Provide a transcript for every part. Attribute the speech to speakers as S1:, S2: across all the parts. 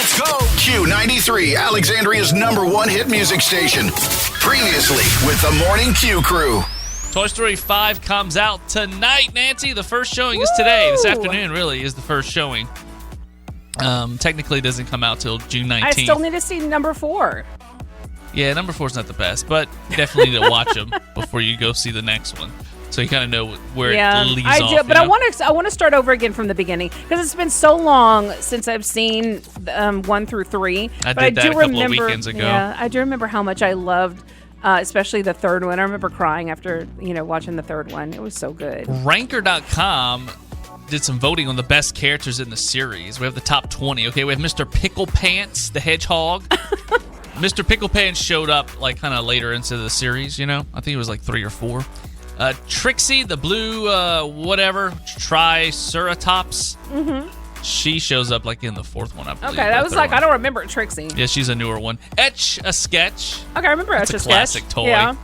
S1: Let's go. Q93, Alexandria's #1 hit music station. Previously with the Morning Q crew.
S2: Toy Story 5 comes out tonight, Nancy. The first showing is today. This afternoon, really, is the first showing. Technically, it doesn't come out till June 19th.
S3: I still need to see number 4.
S2: Yeah, number 4 is not the best, but you definitely need to watch them before you go see the next one. So you kind of know where it leads off.
S3: I do, but I want to start over again from the beginning because it's been so long since I've seen 1 through 3.
S2: I did that a couple of weekends ago.
S3: Yeah, I do remember how much I loved, especially the third one. I remember crying after watching the third one. It was so good.
S2: Ranker.com did some voting on the best characters in the series. We have the top 20. Okay, we have Mr. Pickle Pants, the hedgehog. Mr. Pickle Pants showed up like kind of later into the series. I think it was like 3 or 4. Trixie, the blue, Triceratops. Mm-hmm. She shows up like in the 4th one, I believe.
S3: Okay, that was like, I don't remember Trixie.
S2: Yeah, she's a newer one. Etch a Sketch.
S3: Okay, I remember Etch a Sketch.
S2: It's a classic toy.
S3: Yeah.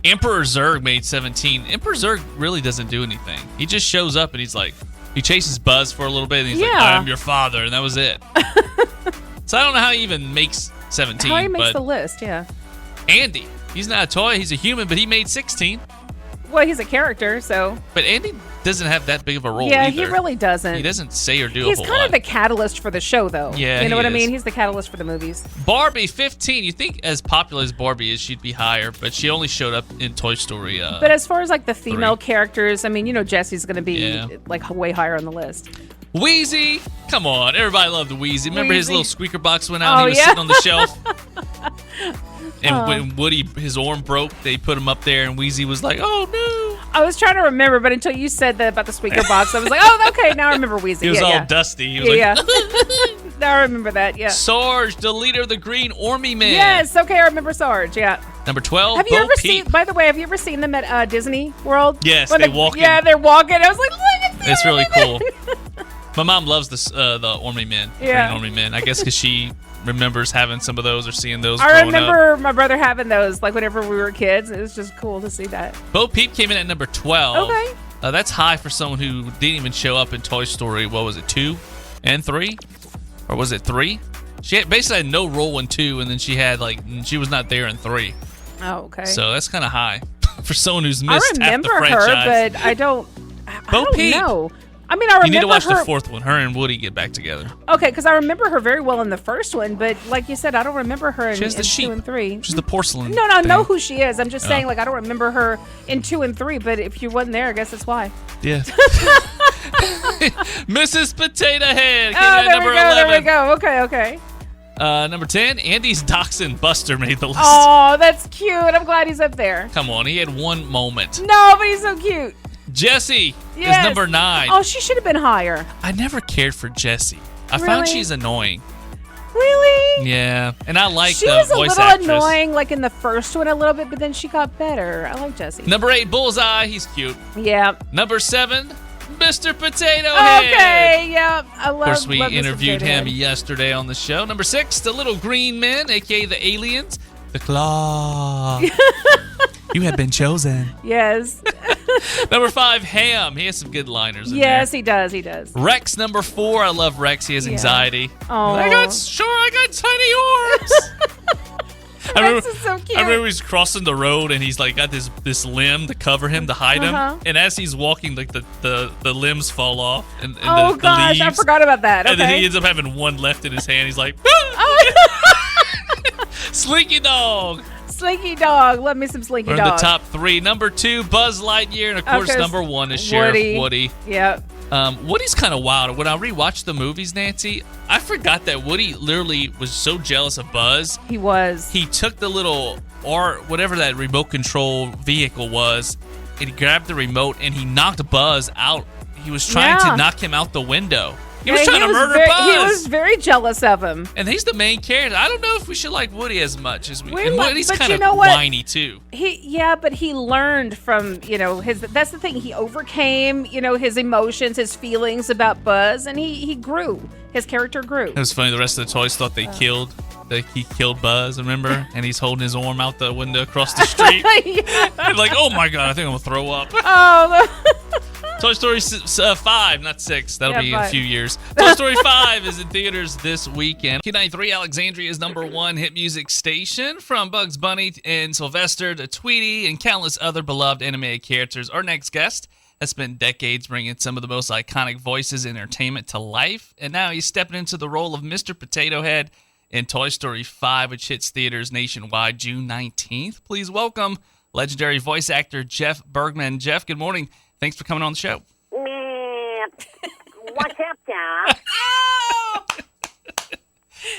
S2: Emperor Zurg made 17. Emperor Zurg really doesn't do anything. He just shows up and he's like, he chases Buzz for a little bit and he's like, I am your father, and that was it. So I don't know how he even makes 17.
S3: How he makes the list, yeah.
S2: Andy, he's not a toy, he's a human, but he made 16.
S3: Well, he's a character, so.
S2: But Andy doesn't have that big of a role
S3: either.
S2: he
S3: really doesn't.
S2: He doesn't say or do a whole lot.
S3: He's kind of the catalyst for the show, though.
S2: Yeah,
S3: you know what
S2: is.
S3: I mean? He's the catalyst for the movies.
S2: Barbie, 15. You think as popular as Barbie is, she'd be higher, but she only showed up in Toy Story.
S3: But as far as like the female characters, I mean, Jessie's going to be like way higher on the list.
S2: Wheezy, come on, everybody loved Wheezy. Remember his little squeaker box went out and he was sitting on the shelf? And when Woody, his arm broke, they put him up there and Wheezy was like, oh no.
S3: I was trying to remember, but until you said that about the squeaker box, I was like, oh, okay, now I remember Wheezy.
S2: He was all dusty. He was
S3: Now I remember that, yeah.
S2: Sarge, the leader of the Green Army Men.
S3: Yes, okay, I remember Sarge, yeah.
S2: Number 12,
S3: have you ever seen, by the way, have you ever seen them at Disney World?
S2: Yes, they walk in.
S3: Yeah, they're walking. I was like, look at this.
S2: It's really cool. My mom loves the Army Men, Green Army Men. I guess because she remembers having some of those or seeing those growing up.
S3: I remember my brother having those, like whenever we were kids. It was just cool to see that.
S2: Bo Peep came in at number 12.
S3: Okay.
S2: That's high for someone who didn't even show up in Toy Story. What was it, 2 and 3? Or was it 3? She basically had no role in 2, and then she was not there in 3.
S3: Oh, okay.
S2: So that's kind of high for someone who's missed half the franchise.
S3: I remember her, but I don't know. I mean, I remember
S2: you need to watch
S3: her.
S2: The 4th one. Her and Woody get back together.
S3: Okay, because I remember her very well in the first one, but like you said, I don't remember her in 2 and 3.
S2: She's the porcelain.
S3: No, I know who she is. I'm just saying, like, I don't remember her in 2 and 3, but if you wasn't there, I guess that's why.
S2: Yeah. Mrs. Potato Head.
S3: Number 11. There we go. Okay.
S2: Number 10, Andy's Dachshund Buster made the list.
S3: Oh, that's cute. I'm glad he's up there.
S2: Come on, he had one moment.
S3: No, but he's so cute.
S2: Jessie is number 9.
S3: Oh, she should have been higher.
S2: I never cared for Jessie. I found she's annoying.
S3: Really?
S2: Yeah, and I like
S3: the
S2: voice actress. She was a little
S3: annoying, like in the first one a little bit, but then she got better. I like Jessie.
S2: Number 8, Bullseye. He's cute.
S3: Yeah.
S2: Number 7, Mr. Potato Head.
S3: Okay, yeah. I love.
S2: Of course, we interviewed him yesterday on the show. Number 6, the Little Green Men, a.k.a. the aliens. The Claw. You have been chosen.
S3: Yes.
S2: Number 5, Ham. He has some good liners in there.
S3: Yes, he does.
S2: Rex, number 4. I love Rex. He has anxiety.
S3: Oh.
S2: I got tiny arms.
S3: Rex is so cute.
S2: I remember he's crossing the road and he's like got this limb to cover him, to hide him. And as he's walking, like the limbs fall off. And
S3: oh,
S2: the
S3: gosh.
S2: leaves.
S3: I forgot about that. Okay.
S2: And then he ends up having one left in his hand. He's like, Slinky Dog.
S3: Slinky Dog. Love me some Slinky Dog.
S2: We're in the top 3. Number 2, Buzz Lightyear. And, of course, number 1 is Sheriff Woody.
S3: Yep.
S2: Woody's kind of wild. When I rewatched the movies, Nancy, I forgot that Woody literally was so jealous of Buzz.
S3: He was.
S2: He took the little, or whatever that remote control vehicle was, and he grabbed the remote and he knocked Buzz out. He was trying to knock him out the window. He was trying to murder Buzz.
S3: He was very jealous of him.
S2: And he's the main character. I don't know if we should like Woody as much as we.
S3: And
S2: Woody's kind of whiny too.
S3: But he learned from his. That's the thing. He overcame his emotions, his feelings about Buzz, and he grew. His character grew.
S2: It was funny. The rest of the toys thought he killed Buzz. Remember? And he's holding his arm out the window across the street. Like, oh my god! I think I'm gonna throw up.
S3: Oh.
S2: Toy Story 5, not 6. That'll be in a
S3: 5.
S2: few years. Toy Story 5 is in theaters this weekend. Q93, Alexandria's #1 hit music station. From Bugs Bunny and Sylvester to Tweety and countless other beloved animated characters, our next guest has spent decades bringing some of the most iconic voices in entertainment to life. And now he's stepping into the role of Mr. Potato Head in Toy Story 5, which hits theaters nationwide June 19th. Please welcome legendary voice actor Jeff Bergman. Jeff, good morning. Thanks for coming on the show.
S4: What's up, Jeff?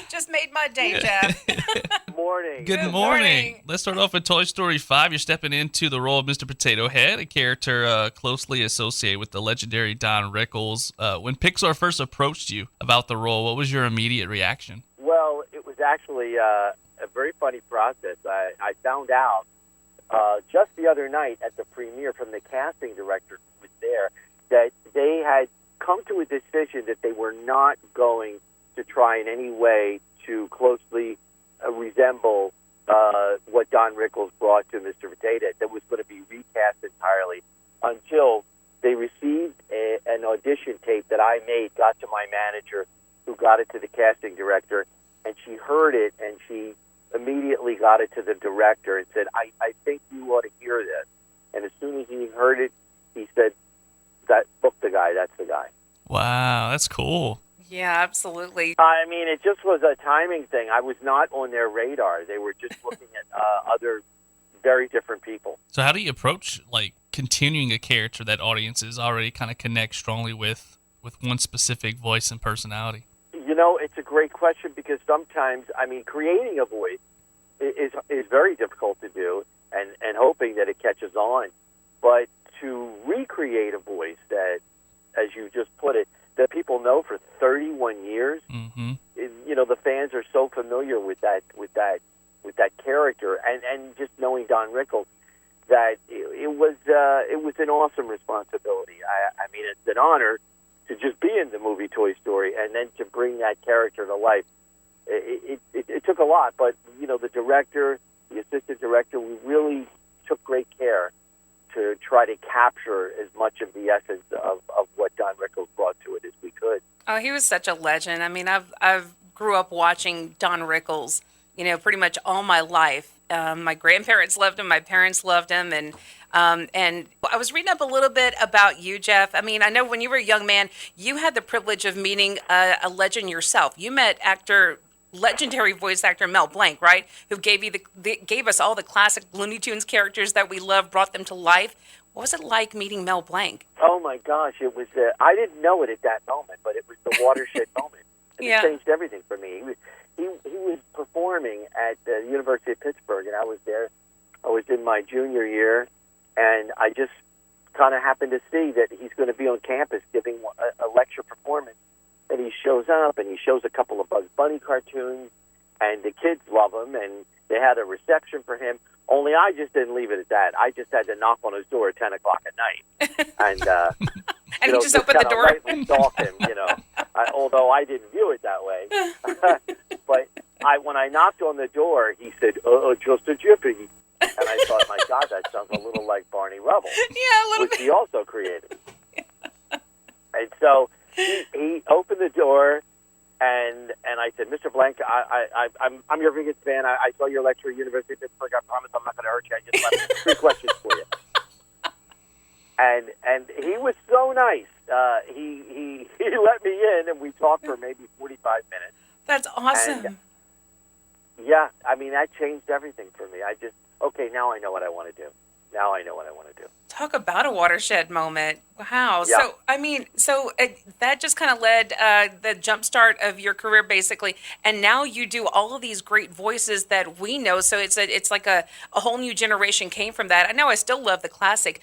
S3: Just made my day, Jeff.
S4: Morning.
S2: Good morning. Let's start off with Toy Story 5. You're stepping into the role of Mr. Potato Head, a character closely associated with the legendary Don Rickles. When Pixar first approached you about the role, what was your immediate reaction?
S4: Well, it was actually a very funny process. I found out just the other night at the premiere from the casting director who was there that they had come to a decision that they were not going to try in any way to closely resemble what Don Rickles brought to Mr. Potato Head. That was going to be recast entirely until they received an audition tape that I made, got to my manager, who got it to the casting director, and she heard it, and she immediately got it to the director and said, I think you ought to hear this. And as soon as he heard it, he said, book the guy, that's the guy.
S2: Wow, that's cool.
S3: Yeah, absolutely.
S4: I mean, it just was a timing thing. I was not on their radar. They were just looking at other very different people.
S2: So how do you approach, continuing a character that audiences already kind of connect strongly with one specific voice and personality?
S4: You know, it's a great question because sometimes, creating a voice is very difficult to do and hoping that it catches on. But to recreate a voice that, as you just put it, that people know for 31 years, the fans are so familiar with that character, and just knowing Don Rickles, that it was an awesome responsibility. I mean, it's an honor to just be in the movie Toy Story, and then to bring that character to life. It took a lot, but the director, the assistant director, we really took great care to try to capture as much of the essence of what Don Rickles brought to it as we could.
S5: Oh, he was such a legend. I mean, I've grew up watching Don Rickles, pretty much all my life. My grandparents loved him. My parents loved him. And I was reading up a little bit about you, Jeff. I mean, I know when you were a young man, you had the privilege of meeting a legend yourself. You met legendary voice actor Mel Blanc, right? Who gave us all the classic Looney Tunes characters that we love, brought them to life. What was it like meeting Mel Blanc?
S4: Oh my gosh, it was. I didn't know it at that moment, but it was the watershed moment. And It changed everything for me. He was performing at the University of Pittsburgh, and I was there. I was in my junior year, and I just kind of happened to see that he's going to be on campus giving a lecture performance. And he shows up, and he shows a couple of Bugs Bunny cartoons, and the kids love him, and they had a reception for him. Only I just didn't leave it at that. I just had to knock on his door at 10 o'clock at night. And,
S5: and he just opened the door.
S4: Lightly stalk him, although I didn't view it that way. But when I knocked on the door, he said, just a jiffy. And I thought, my God, that sounds a little like Barney Rubble.
S5: Yeah, a little
S4: which he also created. And so he opened the door, and I said, Mr. Blanc, I'm your biggest fan. I saw your lecture at University of Pittsburgh. I promise I'm not going to hurt you. I just have 3 questions for you. And he was so nice. He let me in, and we talked for maybe 45 minutes.
S5: That's awesome.
S4: And, that changed everything for me. Now I know what I want to do.
S5: Talk about a watershed moment. Wow.
S4: Yeah.
S5: So that just kind of led the jumpstart of your career, basically. And now you do all of these great voices that we know. So it's like a whole new generation came from that. I know I still love the classic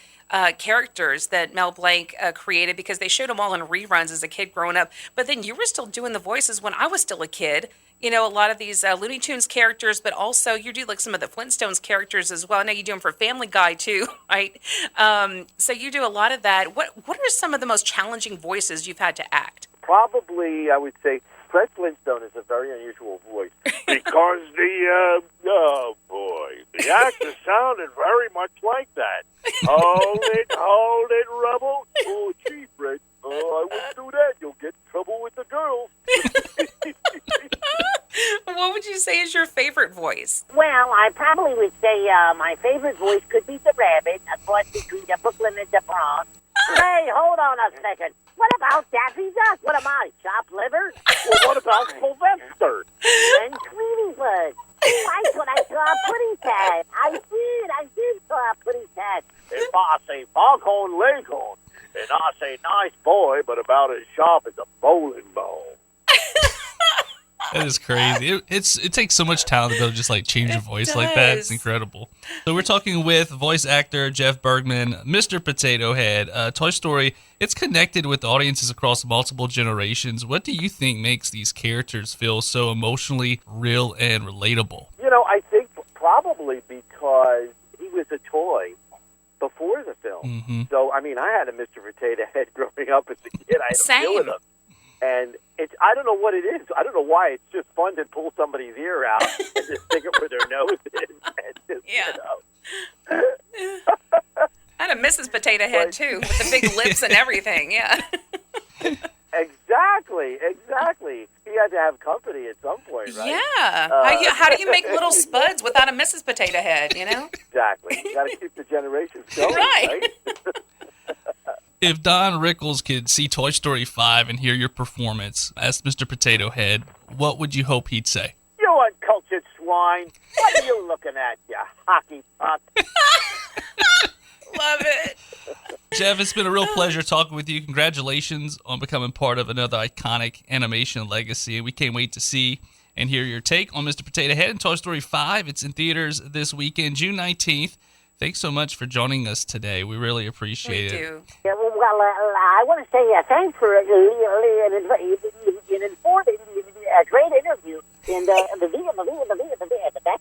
S5: characters that Mel Blanc created because they showed them all in reruns as a kid growing up. But then you were still doing the voices when I was still a kid. A lot of these Looney Tunes characters, but also you do some of the Flintstones characters as well. I know you do them for Family Guy too, right? So you do a lot of that. What are some of the most challenging voices you've had to act?
S4: Probably, I would say, Fred Flintstone is a very unusual voice because the actor sounded very much like that. Hold it, Rubble. Ooh,
S5: would you say is your favorite voice?
S6: Well, I probably would say my favorite voice could be the rabbit, a cross between the Brooklyn and the Bronx. Hey, hold on a second. What about Daffy Duck? What am I, chopped liver?
S4: Well, what about Sylvester?
S6: And Tweety Bird. Why could I saw a Putty Cat? I did saw a Putty Cat.
S4: If I say foghorn leghorn, and I say nice boy, but about as sharp as a bowling ball.
S2: That is crazy. It takes so much talent to be able to just like change your voice like that. It's incredible. So we're talking with voice actor Jeff Bergman, Mr. Potato Head. Toy Story, it's connected with audiences across multiple generations. What do you think makes these characters feel so emotionally real and relatable?
S4: You know, I think probably because he was a toy before the film.
S2: Mm-hmm.
S4: So, I mean, I had a Mr. Potato Head growing up as a kid. I had
S5: Same.
S4: to deal with him. And I don't know what it is. I don't know why. It's just fun to pull somebody's ear out and just stick it where their nose is. And just,
S5: Yeah.
S4: You know.
S5: I had a Mrs. Potato Head, too, with the big lips and everything, yeah.
S4: Exactly. He had to have company at some point, right?
S5: Yeah. How do you make little spuds without a Mrs. Potato Head, you know?
S4: Exactly. You got to keep the generations going,
S5: Right.
S4: right?
S2: If Don Rickles could see Toy Story 5 and hear your performance as Mr. Potato Head, what would you hope he'd say?
S4: You uncultured swine. What are you looking at, you hockey puck?
S5: Love it.
S2: Jeff, it's been a real pleasure talking with you. Congratulations on becoming part of another iconic animation legacy. We can't wait to see and hear your take on Mr. Potato Head and Toy Story 5. It's in theaters this weekend, June 19th. Thanks so much for joining us today. We really appreciate it.
S5: We do.
S6: Yeah, well, I want to say thanks for an informative, great interview. And that's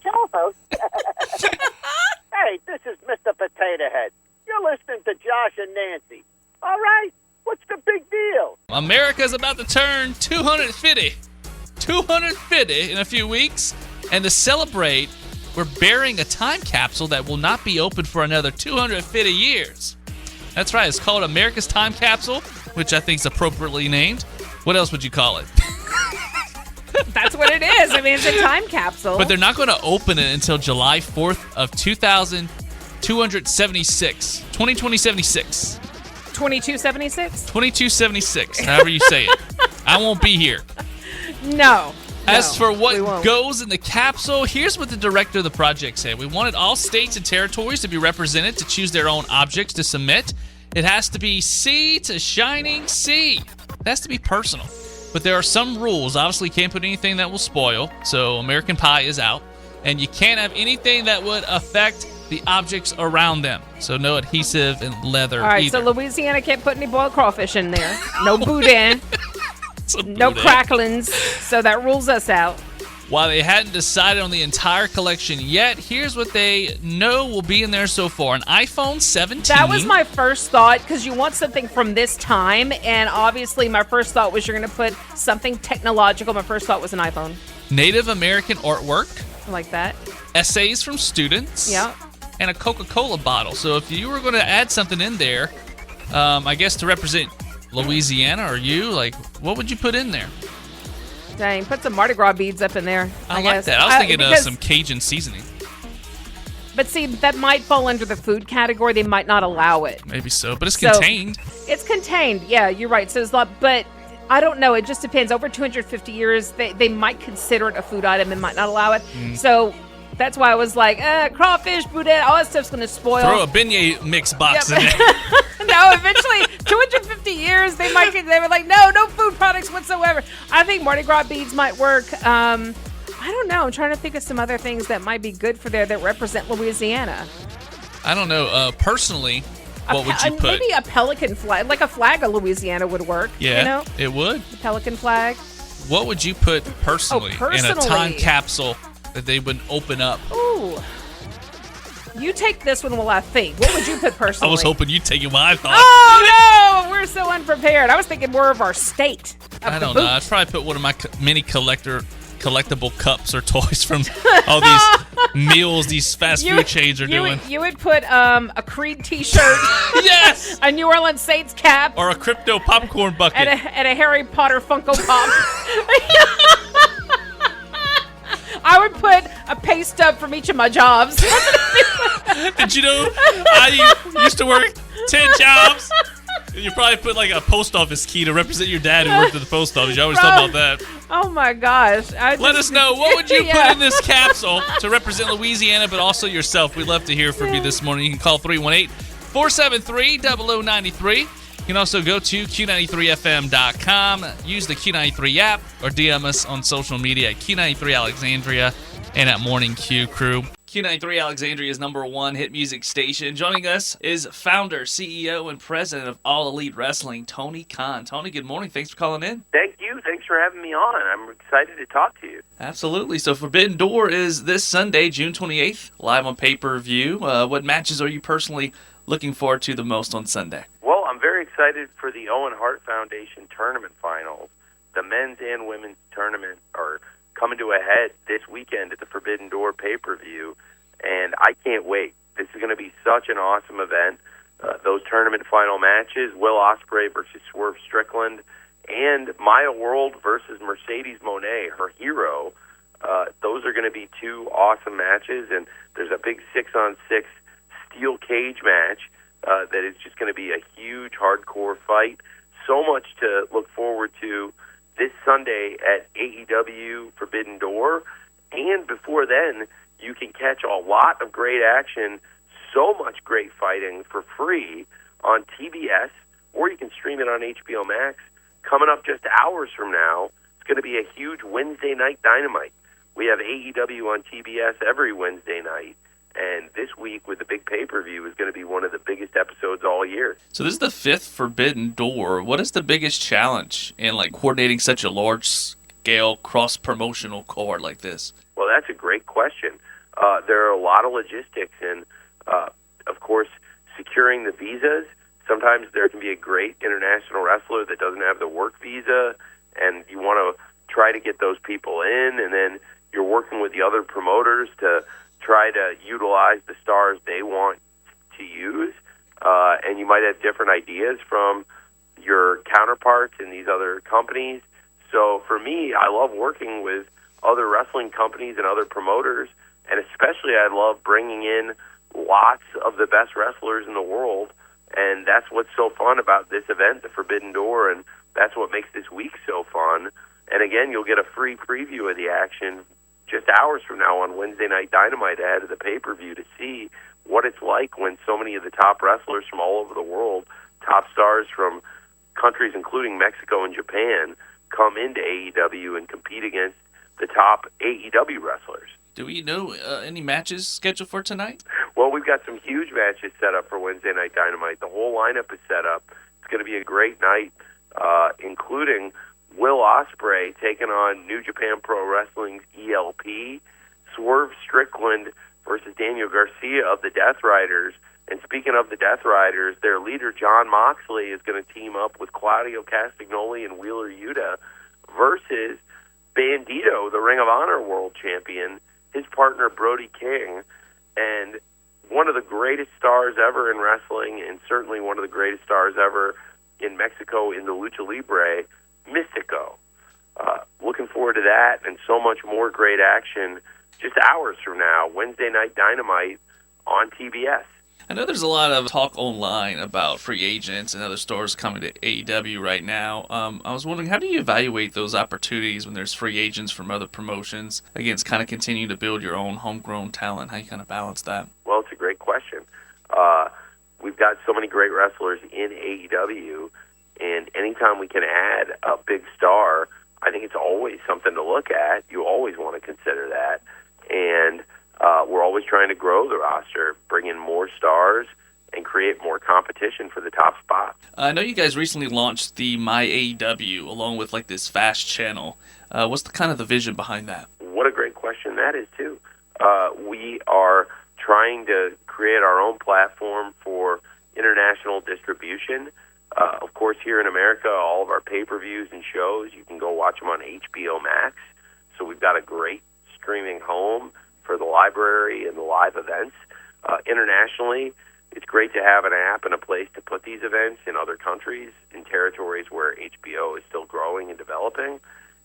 S6: all, folks.
S4: Hey, this is Mr. Potato Head. You're listening to Josh and Nancy. All right? What's the big deal?
S2: America's about to turn 250 in a few weeks. And to celebrate, we're burying a time capsule that will not be open for another 250 years. That's right. It's called America's Time Capsule, which I think is appropriately named. What else would you call it?
S3: That's what it is. I mean, it's a time capsule.
S2: But they're not going to open it until July 4th of 2276. 2076.
S3: 2276?
S2: 2276, however you say it. I won't be here.
S3: No.
S2: As for
S3: we
S2: what
S3: won't.
S2: goes in the capsule, here's what the director of the project said. We wanted all states and territories to be represented to choose their own objects to submit. It has to be sea to shining sea. It has to be personal. But there are some rules. Obviously, you can't put anything that will spoil, so American Pie is out. And you can't have anything that would affect the objects around them. So no adhesive and leather
S3: All right,
S2: either.
S3: so Louisiana can't put any boiled crawfish in there. No boudin. No
S2: boudin.
S3: cracklings. So that rules us out.
S2: While they hadn't decided on the entire collection yet, here's what they know will be in there so far. An iPhone 17.
S3: That was my first thought, because you want something from this time, and obviously my first thought was you're going to put something technological. My first thought was an iPhone.
S2: Native American artwork,
S3: I like that.
S2: essays from students,
S3: Yeah.
S2: and a Coca-Cola bottle. So if you were going to add something in there, I guess to represent Louisiana or you, like, what would you put in there?
S3: Dang, put some Mardi Gras beads up in there.
S2: I like
S3: guess.
S2: that. I was thinking of
S3: because-
S2: some Cajun seasoning.
S3: But see, that might fall under the food category. They might not allow it.
S2: Maybe so, but it's
S3: So-
S2: contained.
S3: It's contained. Yeah, you're right. So it's not, but I don't know. It just depends. Over 250 years, they might consider it a food item and might not allow it. So that's why I was like, crawfish, boudin, all that stuff's going to spoil.
S2: Throw a beignet mix box
S3: Yep.
S2: in there.
S3: No, eventually, 250 years, they were like, no food products whatsoever. I think Mardi Gras beads might work. I don't know. I'm trying to think of some other things that might be good for there that represent Louisiana.
S2: I don't know. Personally, what would you put?
S3: Maybe a pelican flag, like a flag of Louisiana would work.
S2: Yeah,
S3: You know,
S2: it would.
S3: the pelican flag.
S2: What would you put personally, in a
S3: personally.
S2: time capsule that they would open up?
S3: Ooh. You take this one while I think. What would you put
S2: I
S3: personally?
S2: was hoping you'd take it what I thought.
S3: Oh, no! We're so unprepared. I was thinking more of our state. Of
S2: I
S3: the
S2: don't know.
S3: boot.
S2: I'd probably put one of my mini collectible cups or toys from all these meals these fast food chains are doing.
S3: You would put a Creed T-shirt,
S2: Yes!
S3: a New Orleans Saints cap,
S2: Or a crypto popcorn bucket.
S3: and a Harry Potter Funko Pop. pay stub from each of my jobs.
S2: Did you know I used to work 10 jobs? You probably put like a post office key to represent your dad who worked at the post office. You always talk about that.
S3: Oh my gosh.
S2: Let us know, what would you put in this capsule to represent Louisiana, but also yourself? We'd love to hear from you this morning. You can call 318-473-0093. You can also go to Q93FM.com, use the Q93 app, or DM us on social media at Q93 Alexandria and at Morning Q Crew. Q93 Alexandria's #1 hit music station. Joining us is founder, CEO, and president of All Elite Wrestling, Tony Khan. Tony, good morning. Thanks for calling in.
S7: Thank you. Thanks for having me on. I'm excited to talk to you.
S2: Absolutely. So Forbidden Door is this Sunday, June 28th, live on pay-per-view. What matches are you personally looking forward to the most on Sunday?
S7: Well, I'm very excited for the Owen Hart Foundation tournament finals. The men's and women's tournament are coming to a head this weekend at the Forbidden Door pay-per-view, and I can't wait. This is going to be such an awesome event. Those tournament final matches, Will Ospreay versus Swerve Strickland, and Maya World versus Mercedes Moné, her hero. Those are going to be two awesome matches, and there's a big 6-on-6 steel cage match that is just going to be a huge hardcore fight. So much to look forward to this Sunday at AEW Forbidden Door, and before then, you can catch a lot of great action, so much great fighting for free on TBS, or you can stream it on HBO Max. Coming up just hours from now, it's going to be a huge Wednesday night Dynamite. We have AEW on TBS every Wednesday night, and this week with the big pay-per-view is going to be one of the biggest episodes all year.
S2: So this is the 5th Forbidden Door. What is the biggest challenge in coordinating such a large-scale cross-promotional card like this?
S7: Well, that's a great question. There are a lot of logistics, and of course, securing the visas. Sometimes there can be a great international wrestler that doesn't have the work visa, and you want to try to get those people in, and then you're working with the other promoters to try to utilize the stars they want to use, and you might have different ideas from your counterparts in these other companies. So for me, I love working with other wrestling companies and other promoters, and especially I love bringing in lots of the best wrestlers in the world, and that's what's so fun about this event, the Forbidden Door, and that's what makes this week so fun. And again, you'll get a free preview of the action just hours from now on Wednesday Night Dynamite ahead of the pay-per-view to see what it's like when so many of the top wrestlers from all over the world, top stars from countries including Mexico and Japan, come into AEW and compete against the top AEW wrestlers.
S2: Do we know any matches scheduled for tonight?
S7: Well, we've got some huge matches set up for Wednesday Night Dynamite. The whole lineup is set up. It's going to be a great night, including Will Ospreay taking on New Japan Pro Wrestling's ELP, Swerve Strickland versus Daniel Garcia of the Death Riders. And speaking of the Death Riders, their leader, Jon Moxley, is going to team up with Claudio Castagnoli and Wheeler Yuta versus Bandito, the Ring of Honor World Champion, his partner, Brody King, and one of the greatest stars ever in wrestling, and certainly one of the greatest stars ever in Mexico in the Lucha Libre, Mystico. Looking forward to that and so much more great action just hours from now, Wednesday Night Dynamite on TBS.
S2: I know there's a lot of talk online about free agents and other stars coming to AEW right now. I was wondering, how do you evaluate those opportunities when there's free agents from other promotions against kind of continuing to build your own homegrown talent? How you kind of balance that?
S7: Well, it's a great question. We've got so many great wrestlers in AEW, and anytime we can add a big star, I think it's always something to look at. You always want to consider that. And we're always trying to grow the roster, bring in more stars, and create more competition for the top spot.
S2: I know you guys recently launched the My AEW along with this fast channel. What's the kind of the vision behind that?
S7: What a great question that is, too. We are trying to create our own platform for international distribution. Of course, here in America, all of our pay-per-views and shows, you can go watch them on HBO Max. So we've got a great streaming home for the library and the live events. Internationally, it's great to have an app and a place to put these events in other countries, in territories where HBO is still growing and developing.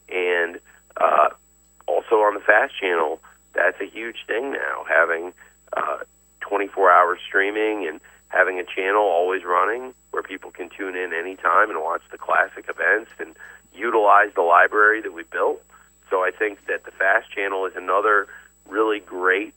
S7: And also on the FAST channel, that's a huge thing now, having 24-hour streaming and having a channel always running where people can tune in anytime and watch the classic events and utilize the library that we built. So I think that the Fast Channel is another really great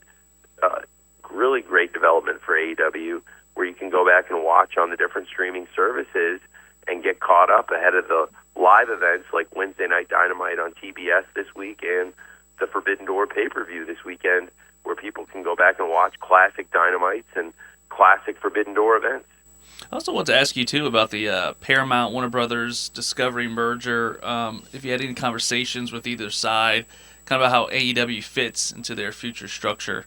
S7: development for AEW, where you can go back and watch on the different streaming services and get caught up ahead of the live events like Wednesday Night Dynamite on TBS this week and the Forbidden Door pay-per-view this weekend, where people can go back and watch classic Dynamites and classic Forbidden Door events.
S2: I also want to ask you, too, about the Paramount Warner Brothers Discovery merger. If you had any conversations with either side, kind of about how AEW fits into their future structure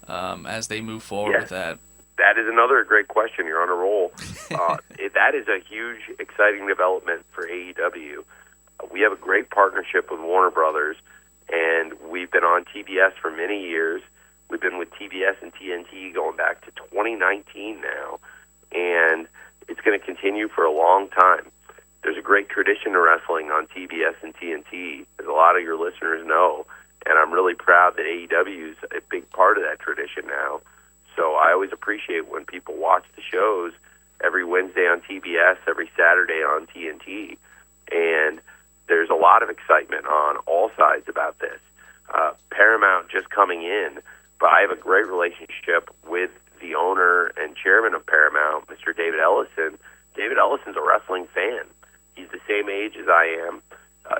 S2: as they move forward with that.
S7: That is another great question. You're on a roll. That is a huge, exciting development for AEW. We have a great partnership with Warner Brothers, and we've been on TBS for many years. We've been with TBS and TNT going back to 2019 now, and it's going to continue for a long time. There's a great tradition of wrestling on TBS and TNT, as a lot of your listeners know, and I'm really proud that AEW is a big part of that tradition now. So I always appreciate when people watch the shows every Wednesday on TBS, every Saturday on TNT, and there's a lot of excitement on all sides about this. Paramount just coming in, but I have a great relationship with the owner and chairman of Paramount, Mr. David Ellison. David Ellison's a wrestling fan. He's the same age as I am.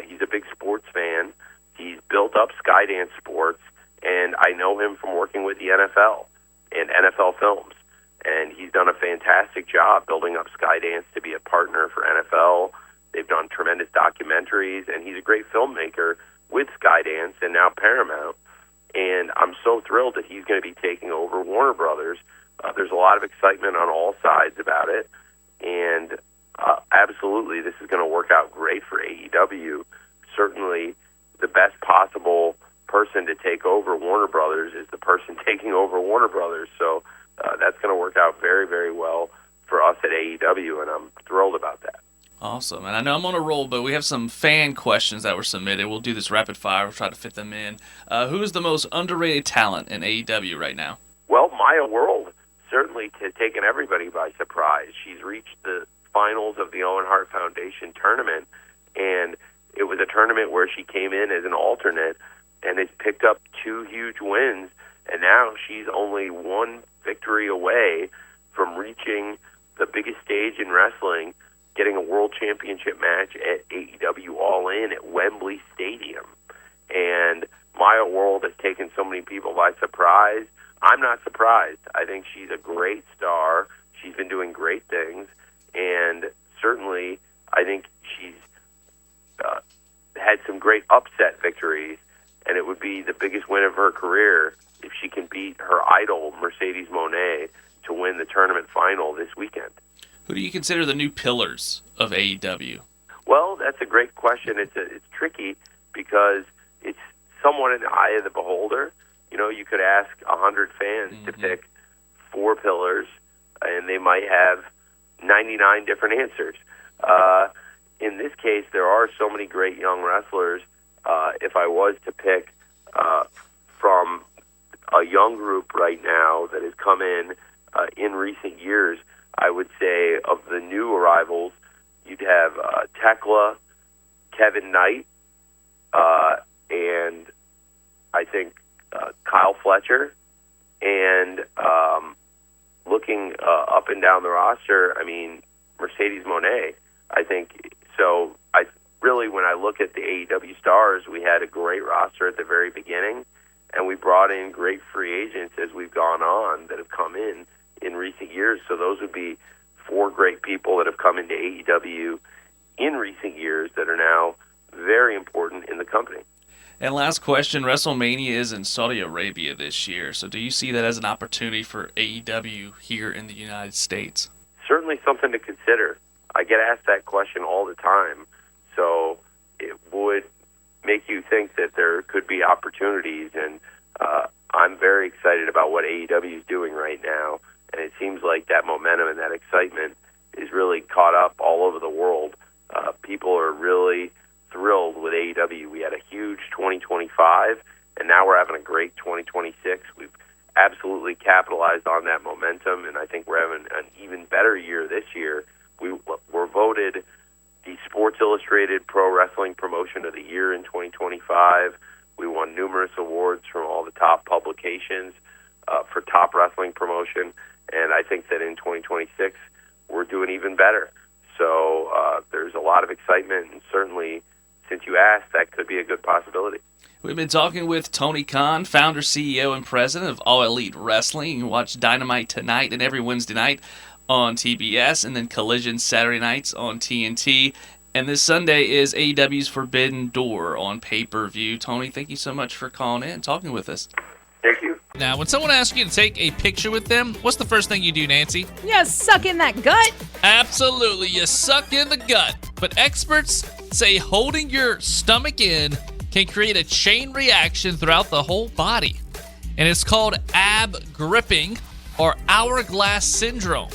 S7: He's a big sports fan. He's built up Skydance Sports, and I know him from working with the NFL and NFL Films. And he's done a fantastic job building up Skydance to be a partner for NFL. They've done tremendous documentaries, and he's a great filmmaker with Skydance and now Paramount. And I'm so thrilled that he's going to be taking over Warner Brothers. There's a lot of excitement on all sides about it. And absolutely, this is going to work out great for AEW. Certainly, the best possible person to take over Warner Brothers is the person taking over Warner Brothers. So that's going to work out very, very well for us at AEW, and I'm thrilled about that.
S2: Awesome. And I know I'm on a roll, but we have some fan questions that were submitted. We'll do this rapid fire. We'll try to fit them in. Who is the most underrated talent in AEW right now?
S7: Well, Maya World certainly has taken everybody by surprise. She's reached the finals of the Owen Hart Foundation tournament, and it was a tournament where she came in as an alternate and has picked up 2 huge wins, and now she's only 1 victory away from reaching the biggest stage in wrestling, getting a world championship match at AEW All In at Wembley Stadium. And Maya World has taken so many people by surprise. I'm not surprised. I think she's a great star. She's been doing great things, and certainly I think she's had some great upset victories, and it would be the biggest win of her career if she can beat her idol, Mercedes Moné, to win the tournament final this weekend.
S2: Who do you consider the new pillars of AEW?
S7: Well, that's a great question. It's tricky because it's somewhat in the eye of the beholder. You know, you could ask 100 fans to pick 4 pillars, and they might have 99 different answers. In this case, there are so many great young wrestlers. If I was to pick from a young group right now that has come in recent years, I would say of the new arrivals, you'd have Tekla, Kevin Knight, and I think Kyle Fletcher. And looking up and down the roster, I mean, Mercedes Moné, I think. So I really, when I look at the AEW stars, we had a great roster at the very beginning, and we brought in great free agents as we've gone on that have come in recent years. So those would be 4 great people that have come into AEW in recent years that are now very important in the company.
S2: And last question, WrestleMania is in Saudi Arabia this year. So do you see that as an opportunity for AEW here in the United States?
S7: Certainly something to consider. I get asked that question all the time. So it would make you think that there could be opportunities. And I'm very excited about what AEW is doing right now. And it seems like that momentum and that excitement is really caught up all over the world. People are really thrilled with AEW. We had a huge 2025, and now we're having a great 2026. We've absolutely capitalized on that momentum, and I think we're having an even better year this year. We're voted the Sports Illustrated Pro Wrestling Promotion of the Year in 2025. We won numerous awards from all the top publications for top wrestling promotion, and I think that in 2026 we're doing even better. So there's a lot of excitement, and certainly, since you asked, that could be a good possibility.
S8: We've been talking with Tony Khan, founder, CEO, and president of All Elite Wrestling. You can watch Dynamite tonight and every Wednesday night on TBS, and then Collision Saturday nights on TNT. And this Sunday is AEW's Forbidden Door on pay-per-view. Tony, thank you so much for calling in and talking with us.
S7: Thank you.
S2: Now, when someone asks you to take a picture with them, what's the first thing you do, Nancy?
S3: Yeah, suck in that gut.
S2: Absolutely, you suck in the gut. But experts say holding your stomach in can create a chain reaction throughout the whole body. And it's called ab gripping or hourglass syndrome.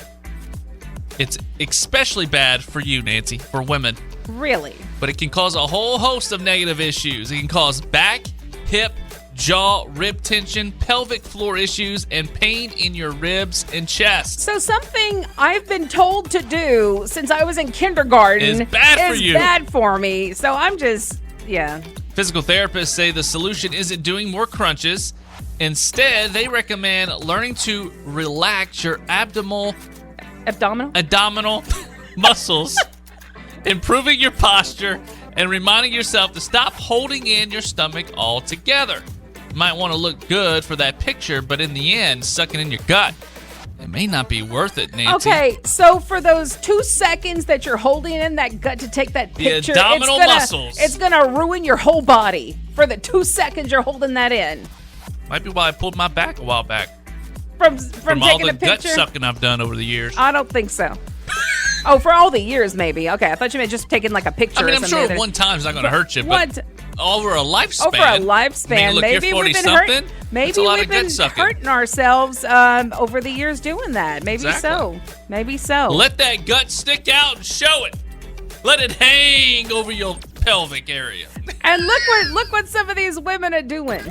S2: It's especially bad for you, Nancy, for women.
S3: Really?
S2: But it can cause a whole host of negative issues. It can cause back, hip, jaw, rib tension, pelvic floor issues, and pain in your ribs and chest.
S3: So something I've been told to do since I was in kindergarten
S2: is bad for you.
S3: Bad for me. So I'm just, yeah.
S2: Physical therapists say the solution isn't doing more crunches. Instead, they recommend learning to relax your abdominal muscles, improving your posture, and reminding yourself to stop holding in your stomach altogether. You might want to look good for that picture, but in the end, sucking in your gut, it may not be worth it, Nancy.
S3: Okay, so for those 2 seconds that you're holding in that gut to take that picture,
S2: the abdominal muscles.
S3: It's gonna ruin your whole body for the 2 seconds you're holding that in.
S2: Might be why I pulled my back a while back.
S3: From
S2: all
S3: taking
S2: the
S3: a picture?
S2: gut sucking I've done over the years.
S3: I don't think so. Oh, for all the years, maybe. Okay, I thought you meant just taking like a picture.
S2: I mean,
S3: or
S2: I'm
S3: something.
S2: sure one time's not going to hurt you, but over a lifespan.
S3: Over a lifespan,
S2: I mean, look,
S3: maybe
S2: you're 40
S3: we've been
S2: something.
S3: Maybe
S2: That's a lot
S3: we've
S2: of
S3: been
S2: gut sucking.
S3: hurting ourselves over the years doing that. Maybe
S2: Exactly.
S3: so. Maybe so.
S2: Let that gut stick out and show it. Let it hang over your pelvic area.
S3: And look what some of these women are doing.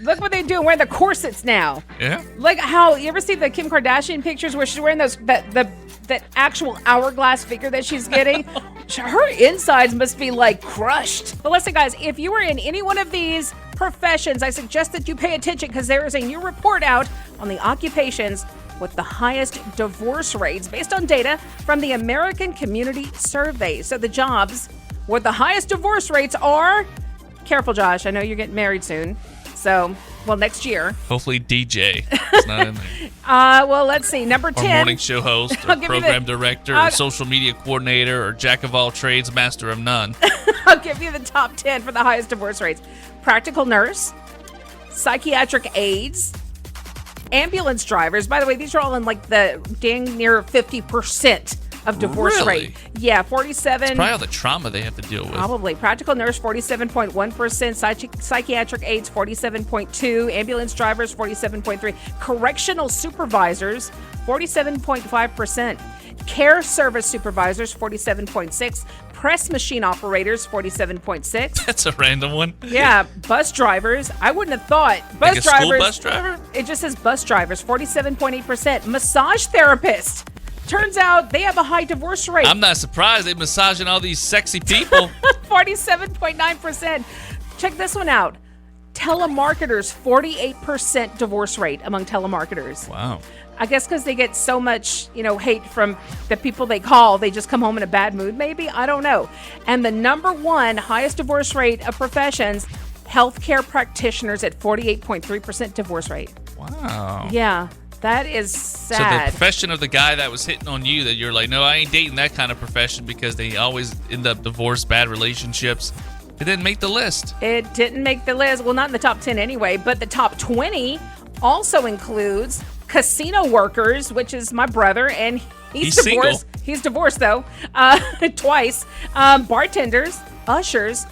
S3: Look what they do. Wearing the corsets now.
S2: Yeah.
S3: Like how you ever see the Kim Kardashian pictures where she's wearing that actual hourglass figure that she's getting? Her insides must be like crushed. But listen, guys, if you are in any one of these professions, I suggest that you pay attention because there is a new report out on the occupations with the highest divorce rates based on data from the American Community Survey. So the jobs with the highest divorce rates are, careful, Josh, I know you're getting married soon. So, well, next year.
S2: Hopefully DJ is not in there.
S3: Well, let's see. Number 10.
S2: Or morning show host, or
S3: I'll give you
S2: program
S3: the-
S2: director, or social media coordinator, or jack of all trades, master of none.
S3: I'll give you the top 10 for the highest divorce rates. Practical nurse, psychiatric aides, ambulance drivers. By the way, these are all in like the dang near 50% of divorce
S2: Really?
S3: rate. Yeah, 47.
S2: It's probably all the trauma they have to deal with.
S3: Probably. Practical nurse, 47.1%. Psychiatric aides, 47.2%. Ambulance drivers, 47.3%. Correctional supervisors, 47.5%. Care service supervisors, 47.6%. Press machine operators, 47.6%.
S2: That's a random one.
S3: Yeah, bus drivers. I wouldn't have thought.
S2: Like a
S3: Bus drivers.
S2: school bus driver?
S3: It just says bus drivers, 47.8%. Massage therapists. Turns out they have a high divorce rate.
S2: I'm not surprised they're massaging all these sexy people.
S3: 47.9%. Check this one out. Telemarketers, 48% divorce rate among telemarketers.
S2: Wow.
S3: I guess because they get so much, hate from the people they call, they just come home in a bad mood, maybe? I don't know. And the number one highest divorce rate of professions, healthcare practitioners at 48.3% divorce rate.
S2: Wow.
S3: Yeah, that is
S2: So
S3: sad.
S2: the profession of the guy that was hitting on you, that you're like, no, I ain't dating that kind of profession because they always end up divorced, bad relationships. It didn't make the list.
S3: It didn't make the list. Well, not in the top 10 anyway, but the top 20 also includes casino workers, which is my brother, and he's divorced.
S2: Single.
S3: He's divorced, though, twice. Bartenders, ushers,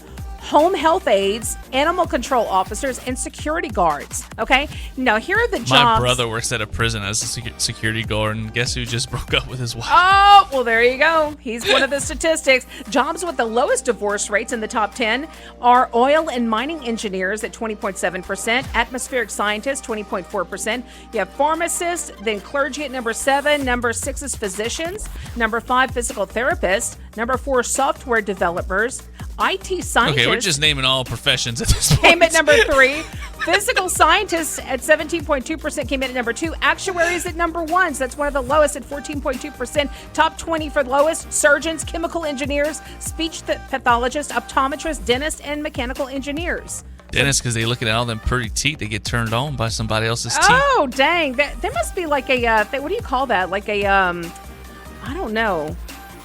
S3: home health aides, animal control officers, and security guards. Okay, now here are the jobs.
S2: My brother works at a prison as a security guard, and guess who just broke up with his wife?
S3: Oh, well, there you go. He's one of the statistics. Jobs with the lowest divorce rates in the top 10 are oil and mining engineers at 20.7%, atmospheric scientists, 20.4%. You have pharmacists, then clergy at number 7. Number 6 is physicians. Number 5, physical therapists. Number 4, software developers. IT scientists.
S2: Okay, we're just naming all professions at this point.
S3: Came at number 3. Physical scientists at 17.2% came in at number 2. Actuaries at number 1. So that's one of the lowest at 14.2%. Top 20 for the lowest. Surgeons, chemical engineers, speech pathologists, optometrists, dentists, and mechanical engironers.
S2: Dentists, because they looking at all them pretty teeth, they get turned on by somebody else's teeth.
S3: Oh, dang. There must be like a, what do you call that? Like a, I don't know.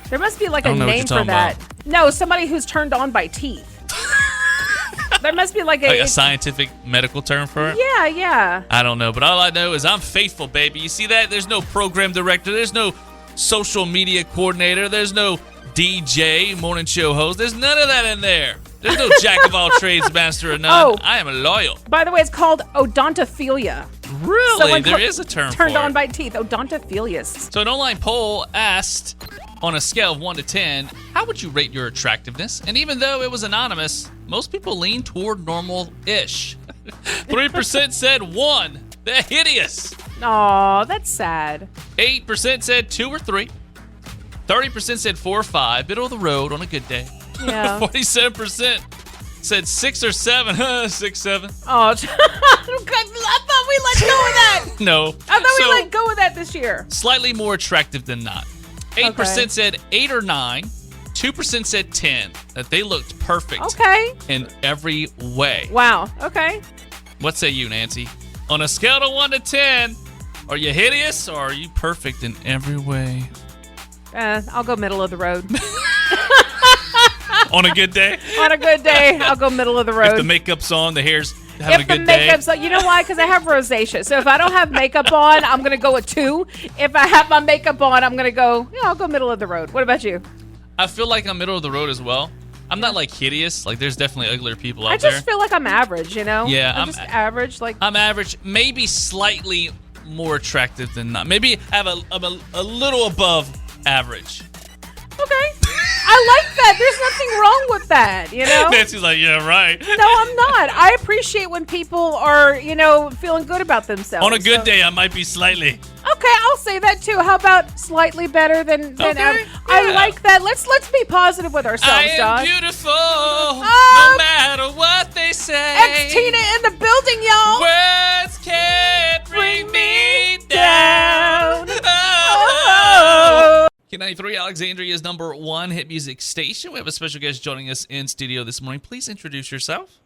S3: There must be like a name for that.
S2: About.
S3: No, somebody who's turned on by teeth. There must be like
S2: a scientific medical term for it?
S3: Yeah.
S2: I don't know, but all I know is I'm faithful, baby. You see that? There's no program director. There's no social media coordinator. There's no DJ, morning show host. There's none of that in there. There's no jack of all trades, master of none.
S3: Oh,
S2: I am loyal.
S3: By the way, it's called odontophilia.
S2: Really? There is a term for it.
S3: Turned on by teeth, odontophilius.
S2: So an online poll asked, on a scale of 1 to 10, how would you rate your attractiveness? And even though it was anonymous, most people lean toward normal-ish. 3% said 1. They're hideous.
S3: Aw, that's sad.
S2: 8% said 2 or 3. 30% said 4 or 5, middle of the road on a good day.
S3: Yeah.
S2: 47% said 6 or 7. 6, 7.
S3: Oh, I thought we let go of that.
S2: No.
S3: I thought we let go of that this year.
S2: Slightly more attractive than not. 8% said 8 or 9. 2% said 10. That they looked perfect.
S3: Okay.
S2: In every way.
S3: Wow. Okay.
S2: What say you, Nancy? On a scale of 1 to 10, are you hideous or are you perfect in every way?
S3: I'll go middle of the road.
S2: On a good day?
S3: On a good day, I'll go middle of the road.
S2: If the makeup's on, the hair's having a good day.
S3: If the makeup's on, you know why? Because I have rosacea. So if I don't have makeup on, I'm going to go a 2. If I have my makeup on, I'm going to go, I'll go middle of the road. What about you?
S2: I feel like I'm middle of the road as well. I'm not like hideous. Like there's definitely uglier people out there.
S3: I just feel like I'm average, you know?
S2: Yeah.
S3: I'm just average. Like
S2: I'm average, maybe slightly more attractive than not. Maybe I'm a little above average.
S3: Okay. I like that. There's nothing wrong with that, you know?
S2: Nancy's like, yeah, right.
S3: No, I'm not. I appreciate when people are, feeling good about themselves.
S2: On a good day, I might be slightly.
S3: Okay, I'll say that too. How about slightly better than
S2: okay,
S3: average? I like that. Let's be positive with ourselves,
S2: I am
S3: John.
S2: beautiful, no matter what they say.
S3: Ex-Tina in the building, y'all.
S2: Words can't bring me down.
S3: Oh.
S2: K93 Alexandria's number 1 hit music station. We have a special guest joining us in studio this morning. Please introduce yourself.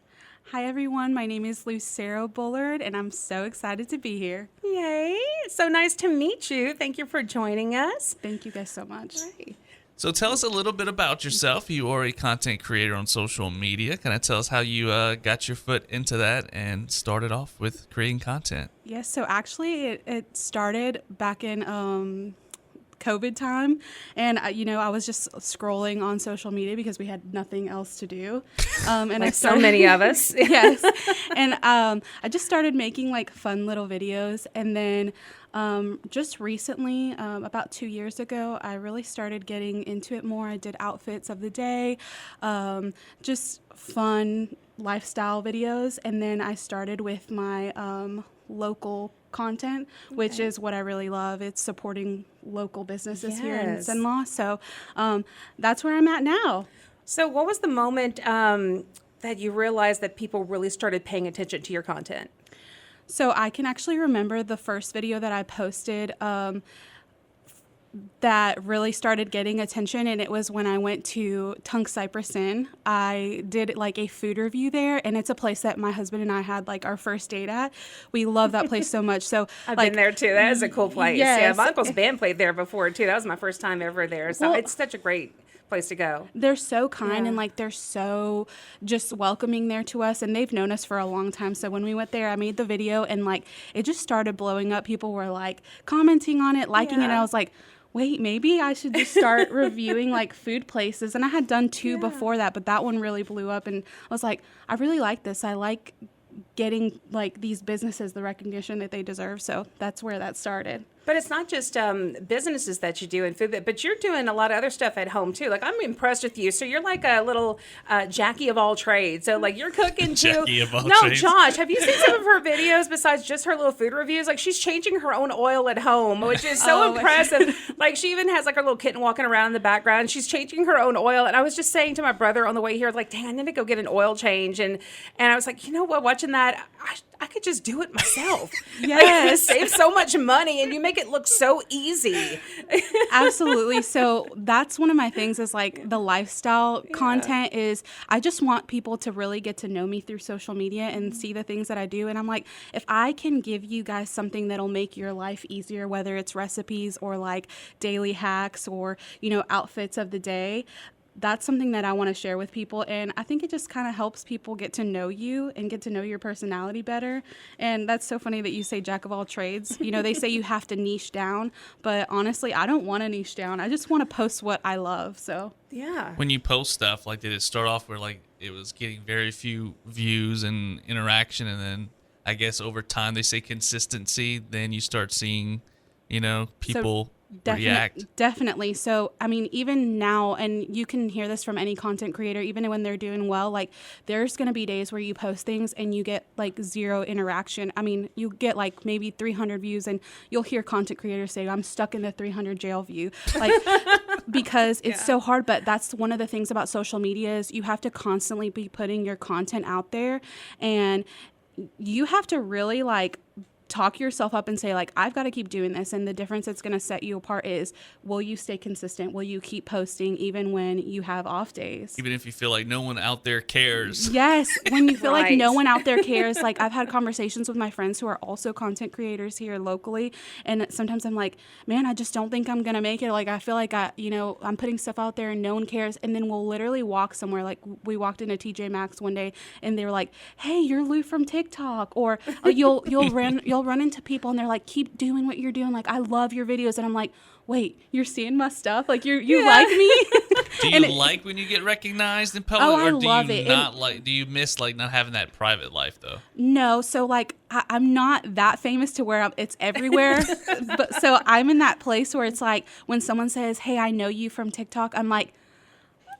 S9: Hi, everyone. My name is Lucero Bullard, and I'm so excited to be here.
S3: Yay. So nice to meet you. Thank you for joining us.
S9: Thank you guys so much.
S3: Right.
S2: So tell us a little bit about yourself. You are a content creator on social media. Can I tell us how you got your foot into that and started off with creating content?
S9: Yes, so actually it started back in COVID time, and I was just scrolling on social media because we had nothing else to do, and
S3: like so many of us.
S9: Yes, and I just started making like fun little videos, and then just recently, about 2 years ago, I really started getting into it more. I did outfits of the day, just fun lifestyle videos, and then I started with my local content, which is what I really love. It's supporting local businesses here in Zinlaw. So that's where I'm at now.
S3: So what was the moment that you realized that people really started paying attention to your content?
S9: So I can actually remember the first video that I posted that really started getting attention, and it was when I went to Tonky. I did like a food review there, and it's a place that my husband and I had like our first date at. We love that place so much. So
S3: I've been there too. That is a cool place.
S9: Yes.
S3: Yeah, my uncle's band played there before too. That was my first time ever there. So it's such a great place to go.
S9: They're so kind and like they're so just welcoming there to us, and they've known us for a long time. So when we went there, I made the video and like it just started blowing up. People were like commenting on it, liking it, and I was like, wait, maybe I should just start reviewing like food places. And I had done 2 before that, but that one really blew up. And I was like, I really like this. I like getting like these businesses the recognition that they deserve. So that's where that started.
S3: But it's not just businesses that you do in food, but you're doing a lot of other stuff at home too. Like, I'm impressed with you. So you're like a little Jackie of all trades. So like, you're cooking too.
S2: Jackie of all
S3: no,
S2: trades.
S3: Josh, have you seen some of her videos besides just her little food reviews? Like, she's changing her own oil at home, which is so impressive. Like, she even has like her little kitten walking around in the background. She's changing her own oil. And I was just saying to my brother on the way here, like, dang, I need to go get an oil change. And I was like, you know what? Watching that, I could just do it myself.
S9: Yes.
S3: Save so much money, and you make it look so easy.
S9: Absolutely. So that's one of my things is like the lifestyle content is I just want people to really get to know me through social media and see the things that I do. And I'm like, if I can give you guys something that'll make your life easier, whether it's recipes or like daily hacks or, you know, outfits of the day, that's something that I want to share with people. And I think it just kind of helps people get to know you and get to know your personality better. And that's so funny that you say jack of all trades. You know, they say you have to niche down, but honestly, I don't want to niche down. I just want to post what I love. So
S3: Yeah.
S2: When you post stuff, like, did it start off where like it was getting very few views and interaction, and then I guess over time they say consistency, then you start seeing, you know, people react?
S9: Definitely. So, I mean, even now, and you can hear this from any content creator, even when they're doing well, like there's going to be days where you post things and you get like 0 interaction. I mean, you get like maybe 300 views and you'll hear content creators say, I'm stuck in the 300 jail view. Like, because it's so hard. But that's one of the things about social media is you have to constantly be putting your content out there, and you have to really like talk yourself up and say, like, I've got to keep doing this. And the difference that's going to set you apart is, will you stay consistent? Will you keep posting even when you have off days?
S2: Even if you feel like no one out there cares.
S9: Yes. When you feel like
S3: Right.
S9: no one out there cares. Like, I've had conversations with my friends who are also content creators here locally. And sometimes I'm like, man, I just don't think I'm going to make it. Like, I feel like I'm putting stuff out there and no one cares. And then we'll literally walk somewhere. Like, we walked into TJ Maxx one day and they were like, hey, you're Lou from TikTok. Or you'll run into people and they're like, keep doing what you're doing. Like, I love your videos. And I'm like, wait, you're seeing my stuff? Like, you like me?
S2: Do you like when you get recognized in public?
S9: Oh, I
S2: or do
S9: love
S2: you
S9: it.
S2: not like? Do you miss like not having that private life though?
S9: No, so like I'm not that famous to where it's everywhere. But so I'm in that place where it's like when someone says, hey, I know you from TikTok, I'm like,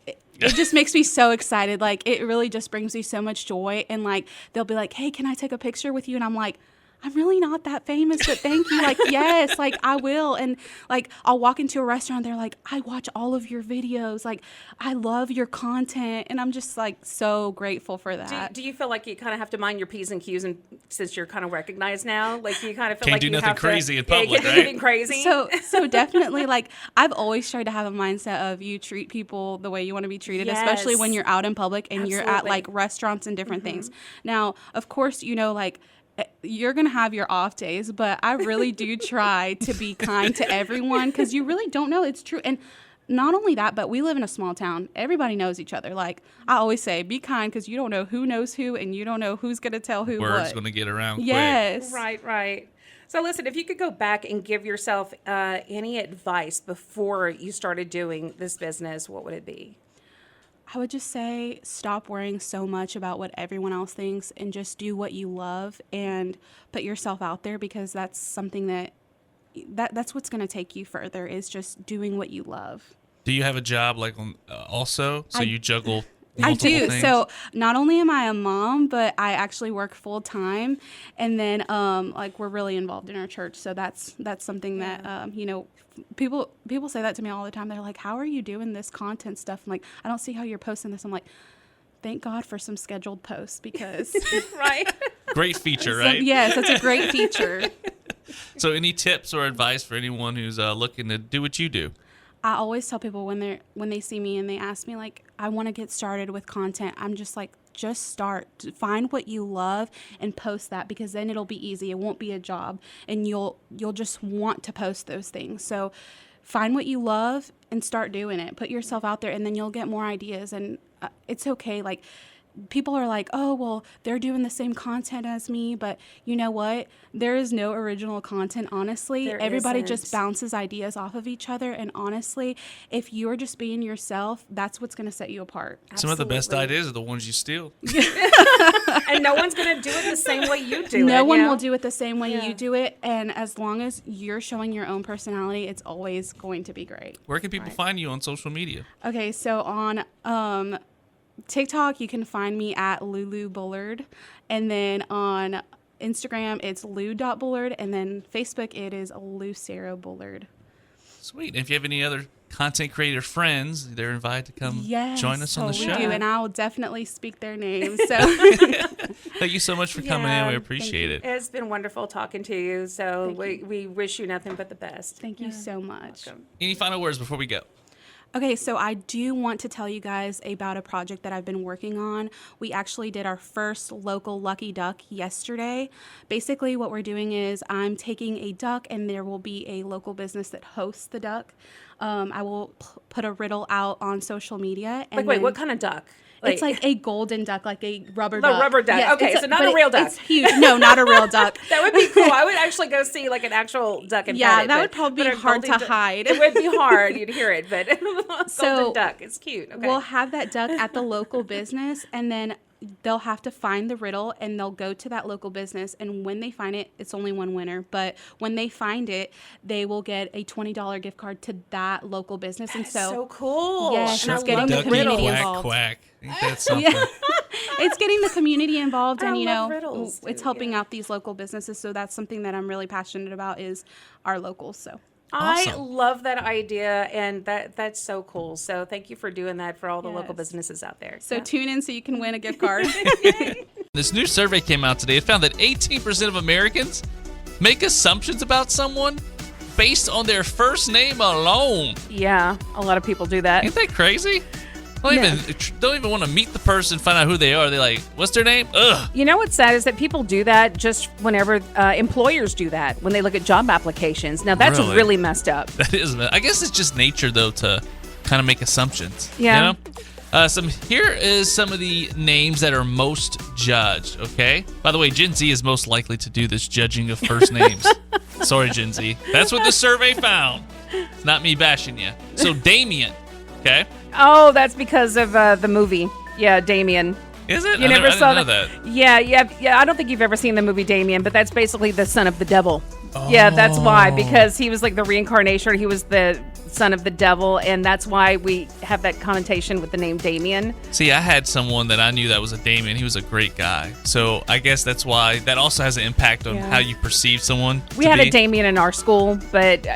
S9: it just makes me so excited. Like, it really just brings me so much joy. And like, they'll be like, hey, can I take a picture with you? And I'm like, I'm really not that famous, but thank you. Like, yes, like I will. And like, I'll walk into a restaurant. They're like, I watch all of your videos. Like, I love your content. And I'm just like so grateful for that.
S3: Do you feel like you kind of have to mind your P's and Q's, and since you're kind of recognized now, like you kind of feel
S2: Can't
S3: like
S2: do
S3: you
S2: nothing
S3: have
S2: crazy
S3: to,
S2: in public,
S3: you can't do
S2: right?
S3: anything crazy.
S9: So definitely, like, I've always tried to have a mindset of you treat people the way you want to be treated, especially when you're out in public and you're at like restaurants and different things. Now, of course, you know, like, you're going to have your off days, but I really do try to be kind to everyone because you really don't know. It's true. And not only that, but we live in a small town. Everybody knows each other. Like, I always say, be kind because you don't know who knows who and you don't know who's going to tell who what.
S2: Word's going to get around quick.
S9: Yes.
S3: Right. So listen, if you could go back and give yourself any advice before you started doing this business, what would it be?
S9: I would just say stop worrying so much about what everyone else thinks and just do what you love and put yourself out there, because that's something that's what's going to take you further, is just doing what you love.
S2: Do you have a job like also? So you juggle
S9: I
S2: multiple
S9: do.
S2: things?
S9: So not only am I a mom, but I actually work full time, and then like we're really involved in our church. So that's something that you know, people say that to me all the time. They're like, "How are you doing this content stuff?" I'm like, "I don't see how you're posting this." I'm like, "Thank God for some scheduled posts, because
S3: Right.
S2: Great feature, right?
S9: yes, that's a great feature."
S2: So any tips or advice for anyone who's looking to do what you do?
S9: I always tell people when they see me and they ask me, like, I want to get started with content, I'm just like, just start. Find what you love and post that, because then it'll be easy. It won't be a job, and you'll just want to post those things. So find what you love and start doing it. Put yourself out there, and then you'll get more ideas. And it's okay. Like, people are like, oh, well, they're doing the same content as me. But you know what? There is no original content, honestly.
S3: There
S9: Everybody
S3: isn't.
S9: just bounces ideas off of each other. And honestly, if you're just being yourself, that's what's going to set you apart.
S2: Some of the best
S3: Absolutely.
S2: ideas are the ones you steal.
S3: And no one's going to do it the same way you do it.
S9: No one
S3: you know?
S9: will do it the same way
S3: Yeah.
S9: you do it. And as long as you're showing your own personality, it's always going to be great.
S2: Where can people find you on social media?
S9: Okay, so on TikTok, you can find me at Lulu Bullard. And then on Instagram, it's lou.bullard. And then Facebook, it is Lucero Bullard.
S2: Sweet. And if you have any other content creator friends, they're invited to come
S9: Yes,
S2: join us on the
S9: we
S2: show.
S9: do, and I will definitely speak their names. So
S2: Thank you so much for coming in.
S3: Yeah,
S2: We appreciate it.
S3: It's been wonderful talking to you. So we wish you nothing but the best.
S9: thank you so much.
S2: Any final words before we go?
S9: Okay, so I do want to tell you guys about a project that I've been working on. We actually did our first local Lucky Duck yesterday. Basically, what we're doing is I'm taking a duck, and there will be a local business that hosts the duck. I will put a riddle out on social media. And
S3: Wait,
S9: then
S3: what kind of duck?
S9: it's like a golden duck, like a rubber
S3: The
S9: duck.
S3: rubber duck.
S9: Yes,
S3: Okay,
S9: it's
S3: so not
S9: but
S3: a real duck.
S9: It's huge. No, not a real duck.
S3: That would be cool. I would actually go see like an actual duck and
S9: Yeah,
S3: pet it,
S9: that
S3: but-
S9: would probably
S3: but
S9: be
S3: a
S9: hard to
S3: golden duck-
S9: hide.
S3: It would be hard. You'd hear it, but
S9: So,
S3: golden duck. It's cute. Okay.
S9: We'll have that duck at the local business, and then they'll have to find the riddle, and they'll go to that local business. And when they find it, it's only one winner. But when they find it, they will get a $20 gift card to that local business. And
S3: so cool.
S9: Yes,
S3: And I
S9: it's getting
S3: love
S9: the
S2: Ducky
S9: community
S2: quack,
S9: involved.
S2: quack. Ain't that something?
S9: Yeah. It's getting the community involved,
S3: I
S9: and
S3: love riddles,
S9: it's
S3: too,
S9: helping
S3: yeah.
S9: out these local businesses. So that's something that I'm really passionate about, is our locals. So
S3: I
S2: Awesome.
S3: love that idea, and that's so cool. So thank you for doing that for all the local
S9: Yes.
S3: businesses out there.
S9: so
S3: Yeah.
S9: tune in so you can win a gift card.
S2: This new survey came out today. It found that 18% of Americans make assumptions about someone based on their first name alone.
S3: Yeah, a lot of people do that.
S2: Ain't that crazy? Don't even want to meet the person, find out who they are. They're like, what's their name? Ugh.
S3: You know what's sad is that people do that just whenever employers do that when they look at job applications. Now that's
S2: Really?
S3: really messed up.
S2: That is, I guess it's just nature, though, to kind of make assumptions.
S3: Yeah.
S2: You know? Here is some of the names that are most judged, okay? By the way, Gen Z is most likely to do this judging of first names. Sorry, Gen Z. That's what the survey found. It's not me bashing you. So, Damien, okay?
S3: Oh, that's because of the movie. Yeah, Damien.
S2: Is it?
S3: You
S2: I
S3: never saw
S2: didn't know that.
S3: Yeah. I don't think you've ever seen the movie Damien, but that's basically the son of the devil. Yeah, that's why, because he was like the reincarnation. He was the son of the devil, and that's why we have that connotation with the name Damien.
S2: See, I had someone that I knew that was a Damien. He was a great guy. So I guess that's why that also has an impact on
S3: Yeah.
S2: how you perceive someone.
S3: We
S2: to
S3: had
S2: be.
S3: a Damien in our school, but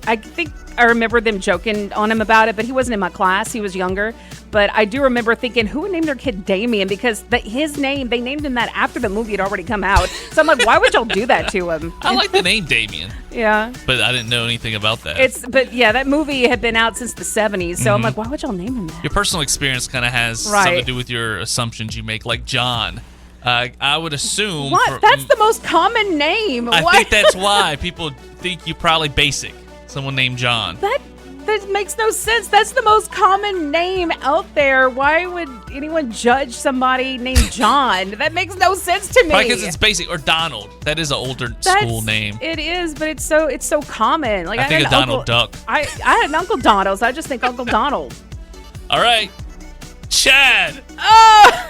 S3: I think I remember them joking on him about it, but he wasn't in my class. He was younger. But I do remember thinking, who would name their kid Damien? Because his name, they named him that after the movie had already come out. So I'm like, why would y'all do that to him?
S2: I like the name Damien,
S3: Yeah.
S2: but I didn't know anything about that.
S3: But yeah, that movie had been out since the 70s. So I'm like, why would y'all name him that?
S2: Your personal experience kind of has something to
S3: Right.
S2: do with your assumptions you make, like John. I would assume.
S3: What? That's the most common name.
S2: I
S3: What?
S2: think that's why people think you probably basic. Someone named John.
S3: That makes no sense. That's the most common name out there. Why would anyone judge somebody named John? That makes no sense to me.
S2: Probably because it's basic. Or Donald. That is an older school name.
S3: It is, but it's so common. Like
S2: I think
S3: had
S2: of
S3: an
S2: Donald Duck.
S3: I had an Uncle Donald, so I just think Uncle Donald.
S2: All right. Chad.
S3: Oh,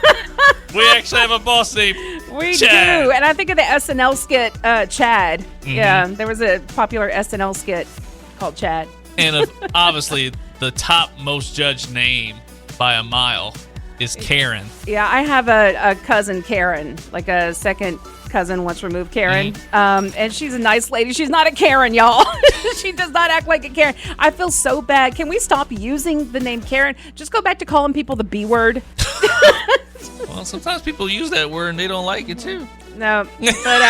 S2: We actually have a boss name.
S3: we
S2: Chad.
S3: do. And I think of the SNL skit, Chad.
S2: Mm-hmm.
S3: Yeah, there was a popular SNL skit called Chad.
S2: And obviously, the top most judged name by a mile is Karen.
S3: Yeah, I have a cousin, Karen, like a second cousin once removed, Karen. And she's a nice lady. She's not a Karen, y'all. She does not act like a Karen. I feel so bad. Can we stop using the name Karen? Just go back to calling people the B word.
S2: Well, sometimes people use that word and they don't like it too.
S3: No, but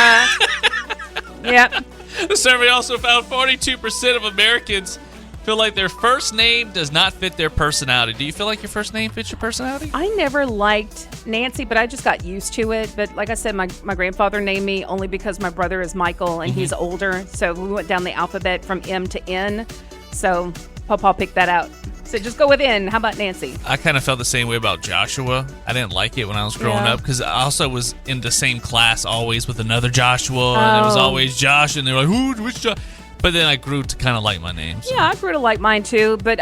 S3: yeah.
S2: The survey also found 42% of Americans feel like their first name does not fit their personality. Do you feel like your first name fits your personality?
S3: I never liked Nancy, but I just got used to it. But like I said, my grandfather named me only because my brother is Michael and he's older. So we went down the alphabet from M to N. So Pawpaw picked that out. So just go with N. How about Nancy?
S2: I kind of felt the same way about Joshua. I didn't like it when I was growing up because I also was in the same class always with another Joshua, and it was always Josh, and they were like, "Who? Which Josh?" But then I grew to kind of like my name. So.
S3: Yeah, I grew to like mine too, but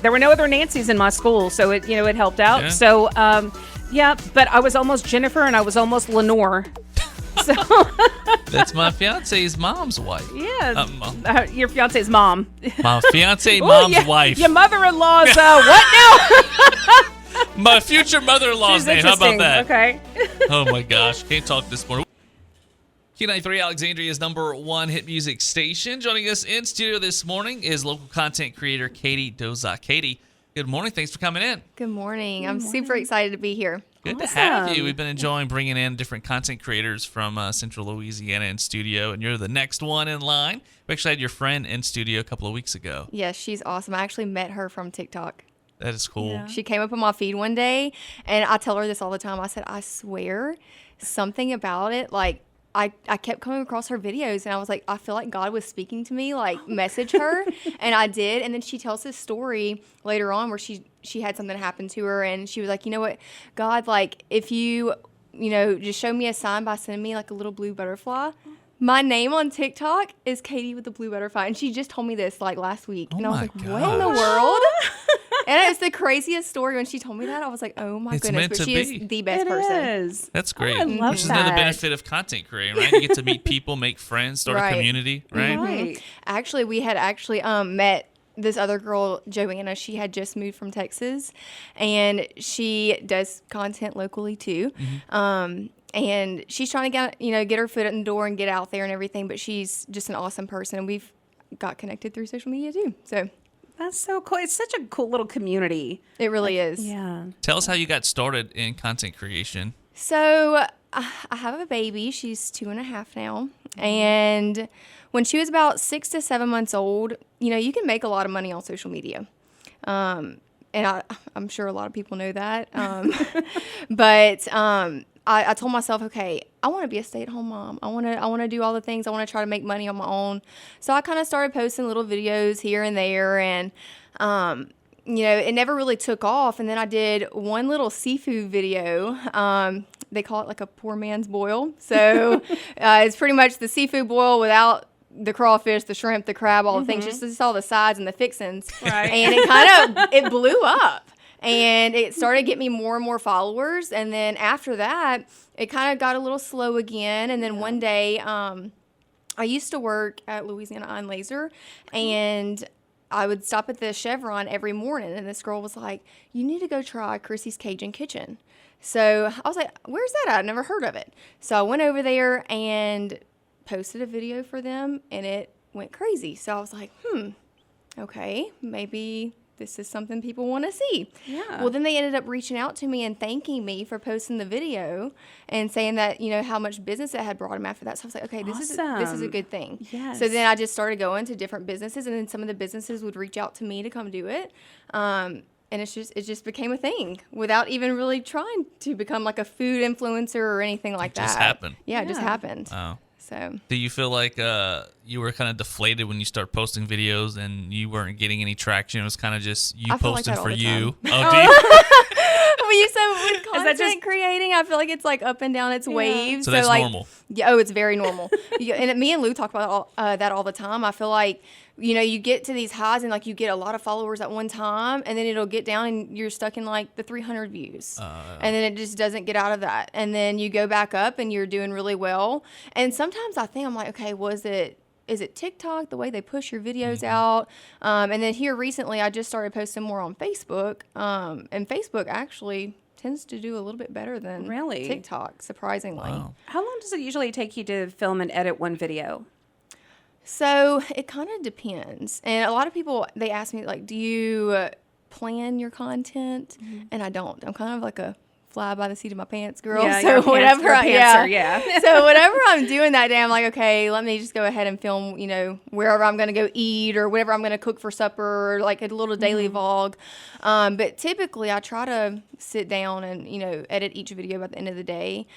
S3: there were no other Nancys in my school, so it helped out.
S2: Yeah.
S3: So but I was almost Jennifer and I was almost Lenore. So
S2: That's my fiance's mom's wife.
S3: Yeah, your fiance's mom.
S2: My fiance mom's wife.
S3: Your mother-in-law's what now?
S2: My future mother-in-law's name. How about that?
S3: Okay.
S2: Oh my gosh, can't talk this morning. Q93 Alexandria's #1 hit music station. Joining us in studio this morning is local content creator Katie Dauzat. Katie, good morning. Thanks for coming in.
S10: Good morning. I'm super excited to be here.
S2: Good to have you. We've been enjoying bringing in different content creators from Central Louisiana in studio, and you're the next one in line. We actually had your friend in studio a couple of weeks ago.
S10: Yes, she's awesome. I actually met her from TikTok.
S2: That is cool.
S3: Yeah.
S10: She came up on my feed one day, and I tell her this all the time. I said, I swear, something about it, like, I kept coming across her videos, and I was like, I feel like God was speaking to me, like, message her, and I did. And then she tells this story later on where she had something happen to her, and she was like, you know what, God, like, if you just show me a sign by sending me, like, a little blue butterfly. My name on TikTok is Katie with the blue butterfly, and she just told me this, like, last week. And I was like, what in the world? And it's the craziest story. When she told me that, I was like, oh my goodness. But she is the best person.
S3: Is.
S2: That's great.
S3: I love
S2: Which is
S3: that.
S2: another benefit of content creating, right? You get to meet people, make friends, start a community, right?
S3: Right.
S10: Actually, we had met this other girl, Joanna. She had just moved from Texas, and she does content locally too. And she's trying to get her foot in the door and get out there and everything. But she's just an awesome person, and we've got connected through social media too. So
S3: That's so cool. It's such a cool little community.
S10: it really is.
S3: Yeah.
S2: Tell us how you got started in content creation.
S10: So I have a baby. She's 2.5 now. And when she was about 6 to 7 months old, you can make a lot of money on social media. And I'm sure a lot of people know that. But I told myself, okay, I want to be a stay-at-home mom. I want to do all the things. I want to try to make money on my own. So I kind of started posting little videos here and there, and it never really took off. And then I did one little seafood video. They call it like a poor man's boil. So it's pretty much the seafood boil without the crawfish, the shrimp, the crab, all the things, just all the sides and the fixins.
S3: Right.
S10: And it blew up. And it started to get me more and more followers. And then after that, it kind of got a little slow again. And then one day, I used to work at Louisiana Eye and Laser, and I would stop at the Chevron every morning. And this girl was like, you need to go try Chrissy's Cajun Kitchen. So I was like, where's that at? I've never heard of it. So I went over there and posted a video for them, and it went crazy. So I was like, okay, maybe this is something people want to see.
S3: Yeah.
S10: Well, then they ended up reaching out to me and thanking me for posting the video and saying that, how much business it had brought them after that. So I was like, okay, this is a good thing.
S3: Yes.
S10: So then I just started going to different businesses, and then some of the businesses would reach out to me to come do it. And it just became a thing without even really trying to become like a food influencer or anything like that.
S2: Just happened.
S10: Yeah, it just happened.
S2: Wow.
S10: So
S2: Do you feel like you were kind of deflated when you started posting videos and you weren't getting any traction? It was kind of just you
S10: I feel like
S2: posting
S10: that all
S2: for
S10: the
S2: you.
S10: time.
S2: Oh, do you?
S10: when you said with
S3: that
S10: content creating, I feel like it's like up and down its waves.
S2: So that's
S10: like,
S2: normal.
S10: Yeah, it's very normal. And me and Lou talk about that all the time. I feel like, you get to these highs and like you get a lot of followers at one time, and then it'll get down and you're stuck in like the 300 views. And then it just doesn't get out of that. And then you go back up and you're doing really well. And sometimes I think I'm like, okay, is it TikTok, the way they push your videos out? And then here recently, I just started posting more on Facebook. And Facebook actually tends to do a little bit better than TikTok, surprisingly.
S2: Wow.
S3: How long does it usually take you to film and edit one video?
S10: So it kind of depends. And a lot of people, they ask me, like, do you plan your content? And I don't. I'm kind of like a fly by the seat of my pants, girl.
S3: Yeah,
S10: so
S3: your pants-
S10: whatever,
S3: your pantser, yeah.
S10: So whatever I'm doing that day, I'm like, okay, let me just go ahead and film, wherever I'm going to go eat or whatever I'm going to cook for supper, or like a little daily vlog. But typically I try to sit down and, edit each video by the end of the day,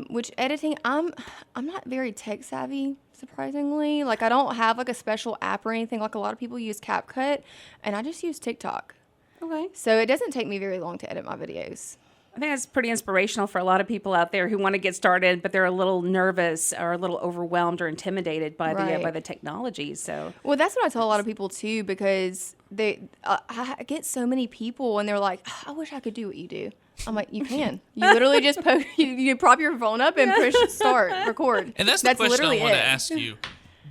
S10: which editing, I'm not very tech savvy. Surprisingly, like I don't have like a special app or anything. Like a lot of people use CapCut, and I just use TikTok.
S3: Okay.
S10: So it doesn't take me very long to edit my videos.
S3: I think that's pretty inspirational for a lot of people out there who want to get started, but they're a little nervous or a little overwhelmed or intimidated by the technology. So,
S10: well, that's what I tell a lot of people too, because I get so many people and they're like, I wish I could do what you do. I'm like, you can. You literally just you prop your phone up and push start, record.
S2: And that's the question I want to
S10: it.
S2: ask you.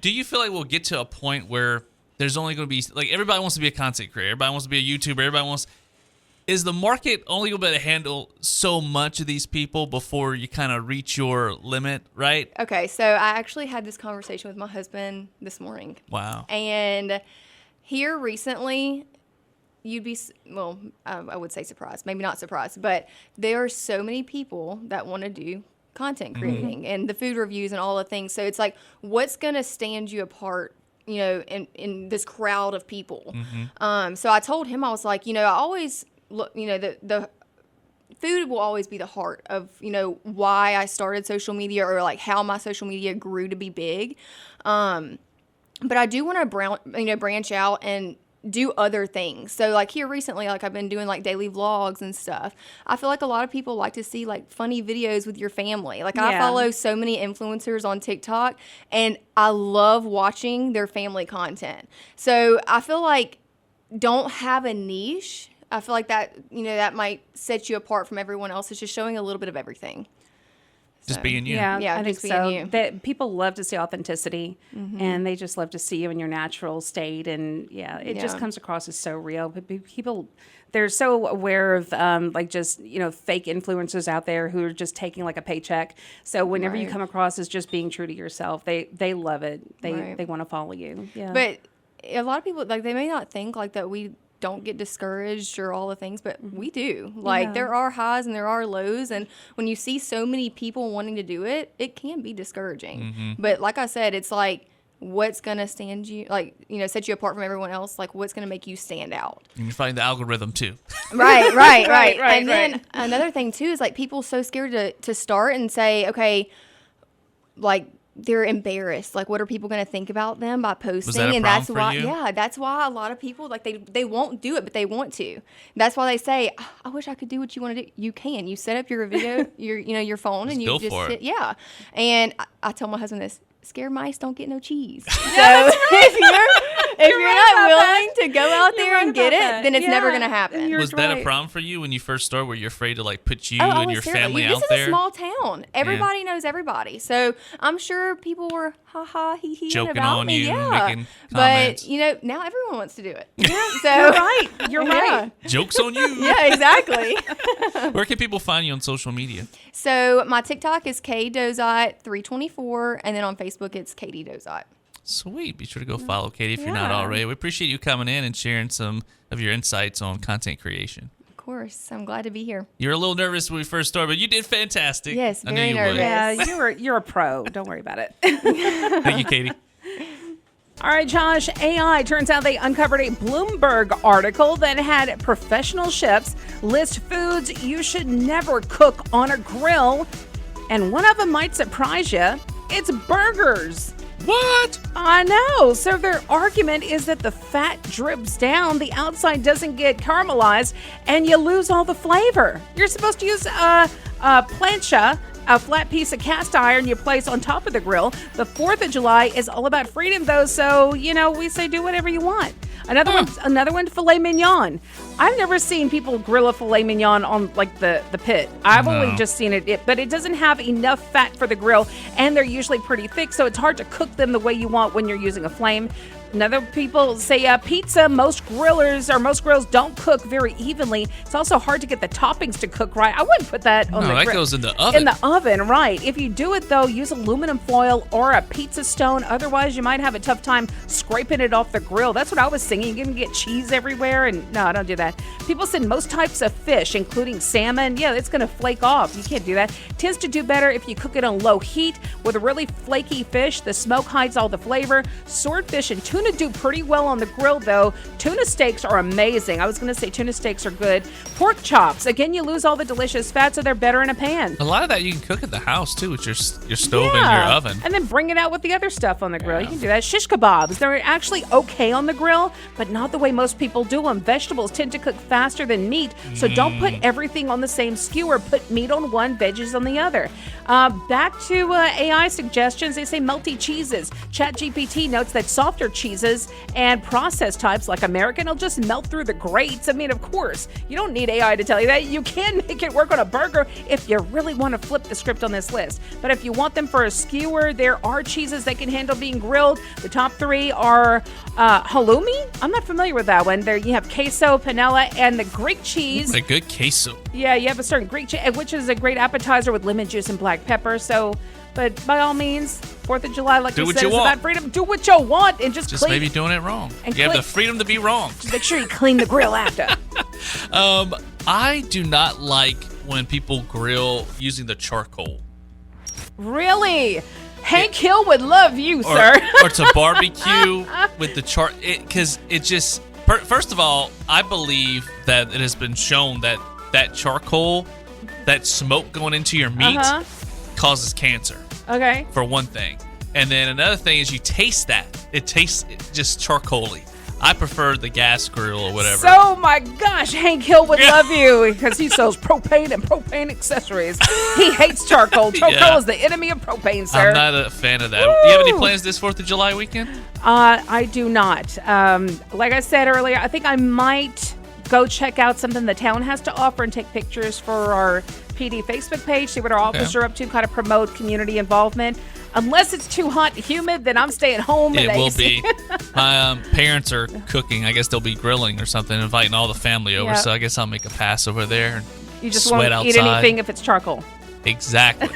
S2: Do you feel like we'll get to a point where there's only going to be, like, everybody wants to be a content creator, everybody wants to be a YouTuber, everybody wants... Is the market only going to be able to handle so much of these people before you kind of reach your limit, right?
S10: Okay, so I actually had this conversation with my husband this morning.
S2: Wow.
S10: And here recently... you'd be, I would say surprised, maybe not surprised, but there are so many people that want to do content creating and the food reviews and all the things. So it's like, what's going to stand you apart, in this crowd of people? So I told him, I was like, I always look, the food will always be the heart of, why I started social media or like how my social media grew to be big. But I do want to branch out and do other things. So like here recently, like I've been doing like daily vlogs and stuff. I feel like a lot of people like to see like funny videos with your family. Like I follow so many influencers on TikTok and I love watching their family content. So I feel like don't have a niche. I feel like that, that might set you apart from everyone else. It's just showing a little bit of everything.
S2: Just being you.
S3: Yeah, I think so.
S10: You.
S3: That people love to see authenticity, and they just love to see you in your natural state. And it just comes across as so real. But people, they're so aware of fake influencers out there who are just taking like a paycheck. So whenever you come across as just being true to yourself, they love it. They want to follow you. Yeah.
S10: But a lot of people, like, they may not think like that we don't get discouraged or all the things, but we do. Like there are highs and there are lows, and when you see so many people wanting to do it, it can be discouraging. But like I said, it's like, what's gonna stand you, like, set you apart from everyone else? Like, what's gonna make you stand out?
S2: And you find the algorithm too.
S10: Right. And then another thing too is like people so scared to start and say, okay, like, they're embarrassed. Like, what are people going to think about them by posting?
S2: Was that a
S10: and
S2: problem
S10: that's
S2: for
S10: why,
S2: you?
S10: that's why a lot of people, like, they won't do it, but they want to. That's why they say, I wish I could do what you want to do. You can. You set up your video, your phone, and you
S2: go
S10: just
S2: for
S10: sit.
S2: it.
S10: Yeah. And I tell my husband this: scared mice don't get no cheese. So if you're not willing to go out there and get it, then it's never going to happen.
S2: Was that a problem for you when you first started? Were you afraid to like put you
S10: I
S2: and
S10: was
S2: your
S10: terrible.
S2: family
S10: This
S2: out
S10: is
S2: there?
S10: a small town. Everybody knows everybody. So I'm sure people were hee hee
S2: Joking
S10: about
S2: on
S10: me.
S2: you,
S10: Yeah.
S2: making comments.
S10: But now everyone wants to do it.
S3: Yeah,
S10: So
S3: you're right.
S2: Joke's on you.
S10: Yeah, exactly.
S2: Where can people find you on social media?
S10: So my TikTok is KDauzat324, and then on Facebook it's Katie Dauzat.
S2: Sweet. Be sure to go follow Katie if you're not already. We appreciate you coming in and sharing some of your insights on content creation.
S10: Of course. I'm glad to be here.
S2: You were a little nervous when we first started, but you did fantastic.
S10: Yes,
S2: I knew
S10: very
S2: you
S10: nervous.
S2: would.
S3: Yeah, you're a pro. Don't worry about it.
S2: Thank you, Katie.
S3: All right, Josh, AI. Turns out they uncovered a Bloomberg article that had professional chefs list foods you should never cook on a grill. And one of them might surprise you. It's burgers.
S2: What?
S3: I know. So their argument is that the fat drips down, the outside doesn't get caramelized, and you lose all the flavor. You're supposed to use a plancha, a flat piece of cast iron you place on top of the grill. The 4th of July is all about freedom, though, so, we say do whatever you want. Another one, filet mignon. I've never seen people grill a filet mignon on, like, the pit. I've only just seen it, but it doesn't have enough fat for the grill, and they're usually pretty thick, so it's hard to cook them the way you want when you're using a flame. Another people say pizza. Most grills don't cook very evenly. It's also hard to get the toppings to cook right. I wouldn't put that on the grill.
S2: No, that goes in the oven.
S3: In the oven, right. If you do it, though, use aluminum foil or a pizza stone. Otherwise, you might have a tough time scraping it off the grill. That's what I was thinking. You're going to get cheese everywhere. And no, don't do that. People said most types of fish, including salmon, it's going to flake off. You can't do that. Tends to do better if you cook it on low heat. With a really flaky fish, the smoke hides all the flavor. Swordfish and tuna do pretty well on the grill, though. Tuna steaks are amazing. I was going to say tuna steaks are good. Pork chops, again, you lose all the delicious fat, so they're better in a pan.
S2: A lot of that you can cook at the house, too, with your stove and your oven.
S3: And then bring it out with the other stuff on the grill. You can do that. Shish kebabs, they're actually okay on the grill, but not the way most people do them. Vegetables tend to cook faster than meat, so don't put everything on the same skewer. Put meat on one, veggies on the other. Back to AI suggestions. They say melty cheeses. ChatGPT notes that softer cheeses and processed types like American will just melt through the grates. I mean, of course, you don't need AI to tell you that. You can make it work on a burger if you really want to flip the script on this list. But if you want them for a skewer, there are cheeses that can handle being grilled. The top three are halloumi. I'm not familiar with that one. There you have queso, panela, and the Greek cheese.
S2: A good queso.
S3: Yeah, you have a certain Greek cheese, which is a great appetizer with lemon juice and black pepper. So, but by all means, 4th of July, like you said, is about freedom. Do what you want and just clean.
S2: Maybe doing it wrong.
S3: And
S2: you have the freedom to be wrong.
S3: Just make sure you clean the grill after.
S2: I do not like when people grill using the charcoal.
S3: Really? Hank Hill would love you, sir.
S2: Or to barbecue with the because it just, first of all, I believe that it has been shown that charcoal, that smoke going into your meat causes cancer.
S3: Okay.
S2: For one thing. And then another thing is you taste that. It tastes just charcoal-y. I prefer the gas grill or whatever.
S3: So, my gosh, Hank Hill would love you because he sells propane and propane accessories. He hates charcoal. Charcoal is the enemy of propane, sir.
S2: I'm not a fan of that. Woo! Do you have any plans this 4th of July weekend?
S3: I do not. Like I said earlier, I think I might go check out something the town has to offer and take pictures for our PD Facebook page, see what our officers are up to, kind of promote community involvement. Unless it's too hot and humid, then I'm staying home.
S2: It will be. My parents are cooking. I guess they'll be grilling or something, inviting all the family over. So I guess I'll make a pass over there and
S3: you just
S2: sweat
S3: won't
S2: outside.
S3: Eat anything if it's charcoal.
S2: Exactly.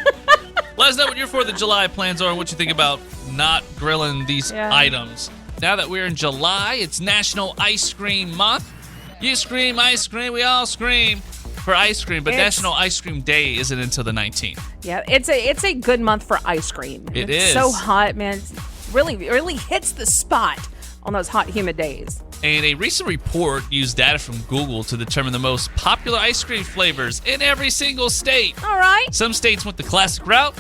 S2: Let us know what your 4th of July plans are and what you think about not grilling these items. Now that we're in July, it's National Ice Cream Month. You scream, ice cream, we all scream for ice cream, but National Ice Cream Day isn't until the 19th.
S3: Yeah, it's a good month for ice cream. It's so hot, man. It really hits the spot on those hot, humid days.
S2: And a recent report used data from Google to determine the most popular ice cream flavors in every single state.
S3: All right.
S2: Some states went the classic route,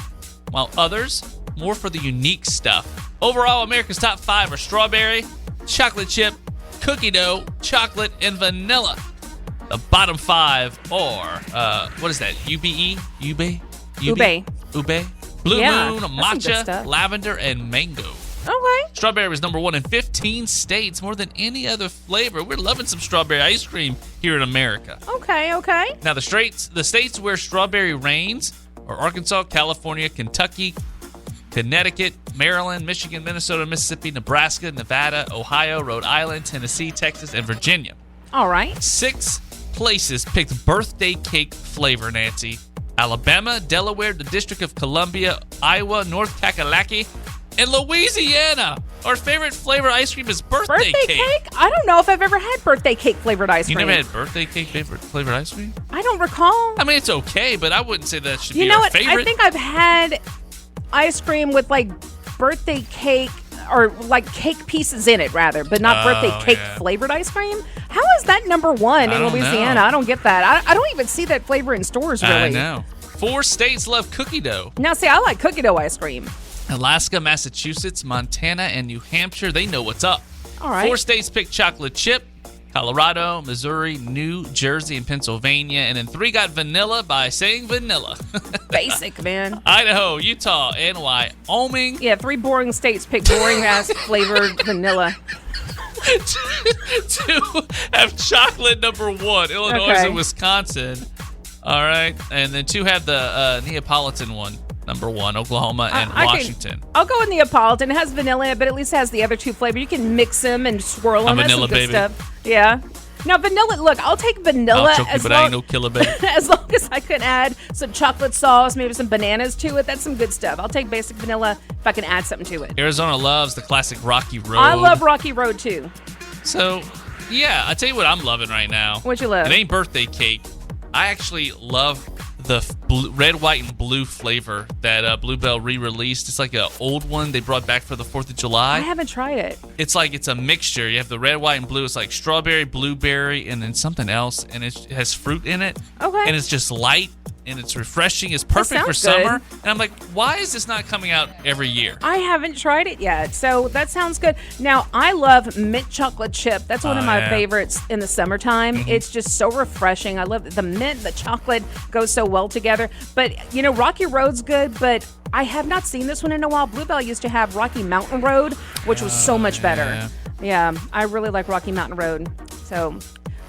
S2: while others more for the unique stuff. Overall, America's top 5 are strawberry, chocolate chip, cookie dough, chocolate, and vanilla. The bottom 5 are, what is that? Ube? Blue Moon, matcha, lavender, and mango.
S3: Okay.
S2: Strawberry was number 1 in 15 states, more than any other flavor. We're loving some strawberry ice cream here in America.
S3: Okay.
S2: Now, the states where strawberry reigns are Arkansas, California, Kentucky, Connecticut, Maryland, Michigan, Minnesota, Mississippi, Nebraska, Nevada, Ohio, Rhode Island, Tennessee, Texas, and Virginia.
S3: All right.
S2: 6 places picked birthday cake flavor, Nancy. Alabama, Delaware, the District of Columbia, Iowa, North Kakalaki, and Louisiana. Our favorite flavor ice cream is birthday cake.
S3: I don't know if I've ever had birthday cake flavored ice cream.
S2: You never had birthday cake flavored ice cream?
S3: I don't recall.
S2: I mean, it's okay, but I wouldn't say that should be
S3: you know
S2: our
S3: what?
S2: favorite.
S3: I think I've had ice cream with like birthday cake or like cake pieces in it rather, but not birthday cake flavored ice cream. How is that number 1 in Louisiana? I don't get that. I don't even see that flavor in stores really.
S2: I know. 4 states love cookie dough.
S3: Now see, I like cookie dough ice cream.
S2: Alaska, Massachusetts, Montana, and New Hampshire, they know what's up.
S3: All right.
S2: 4 states picked chocolate chip. Colorado, Missouri, New Jersey, and Pennsylvania. And then 3 got vanilla by saying vanilla.
S3: Basic, man.
S2: Idaho, Utah, and Wyoming.
S3: Yeah, 3 boring states picked boring-ass flavored vanilla.
S2: 2 have chocolate number 1, Illinois and Wisconsin. All right. And then 2 have the Neapolitan one. number 1, Oklahoma and Washington.
S3: I'll go in Neapolitan. It has vanilla in it, but at least it has the other 2 flavors. You can mix them and swirl them.
S2: I'm vanilla,
S3: That's some good
S2: baby.
S3: stuff. Yeah. Now, vanilla, look, I'll take vanilla
S2: I'll choke you, but I ain't no killer, baby.
S3: as long as I can add some chocolate sauce, maybe some bananas to it. That's some good stuff. I'll take basic vanilla if I can add something to it.
S2: Arizona loves the classic Rocky Road.
S3: I love Rocky Road, too.
S2: So, yeah, I tell you what I'm loving right now.
S3: What you love?
S2: It ain't birthday cake. I actually love the red, white, and blue flavor that Bluebell re-released. It's like an old one they brought back for the 4th of July.
S3: I haven't tried it.
S2: It's like it's a mixture. You have the red, white, and blue. It's like strawberry, blueberry, and then something else, and it has fruit in it.
S3: Okay.
S2: And it's just light, and it's refreshing. It's perfect for
S3: sounds good.
S2: summer. And I'm like, why is this not coming out every year?
S3: I haven't tried it yet, so that sounds good. Now, I love mint chocolate chip. That's one of my favorites in the summertime.
S2: Mm-hmm.
S3: It's just so refreshing. I love the mint, the chocolate goes so well together. But, you know, Rocky Road's good, but I have not seen this one in a while. Bluebell used to have Rocky Mountain Road, which was so much better. Yeah, I really like Rocky Mountain Road. So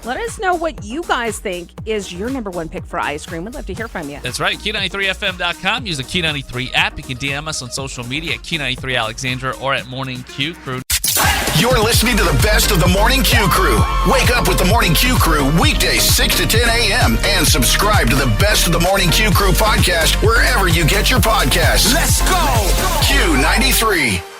S3: let us know what you guys think is your number 1 pick for ice cream. We'd love to hear from you.
S2: That's right. Q93FM.com. Use the Q93 app. You can DM us on social media at Q93 Alexandra or at Morning Q Crew.
S1: You're listening to the best of the Morning Q Crew. Wake up with the Morning Q Crew weekdays 6 to 10 a.m. and subscribe to the best of the Morning Q Crew podcast wherever you get your podcasts. Let's go! Q93.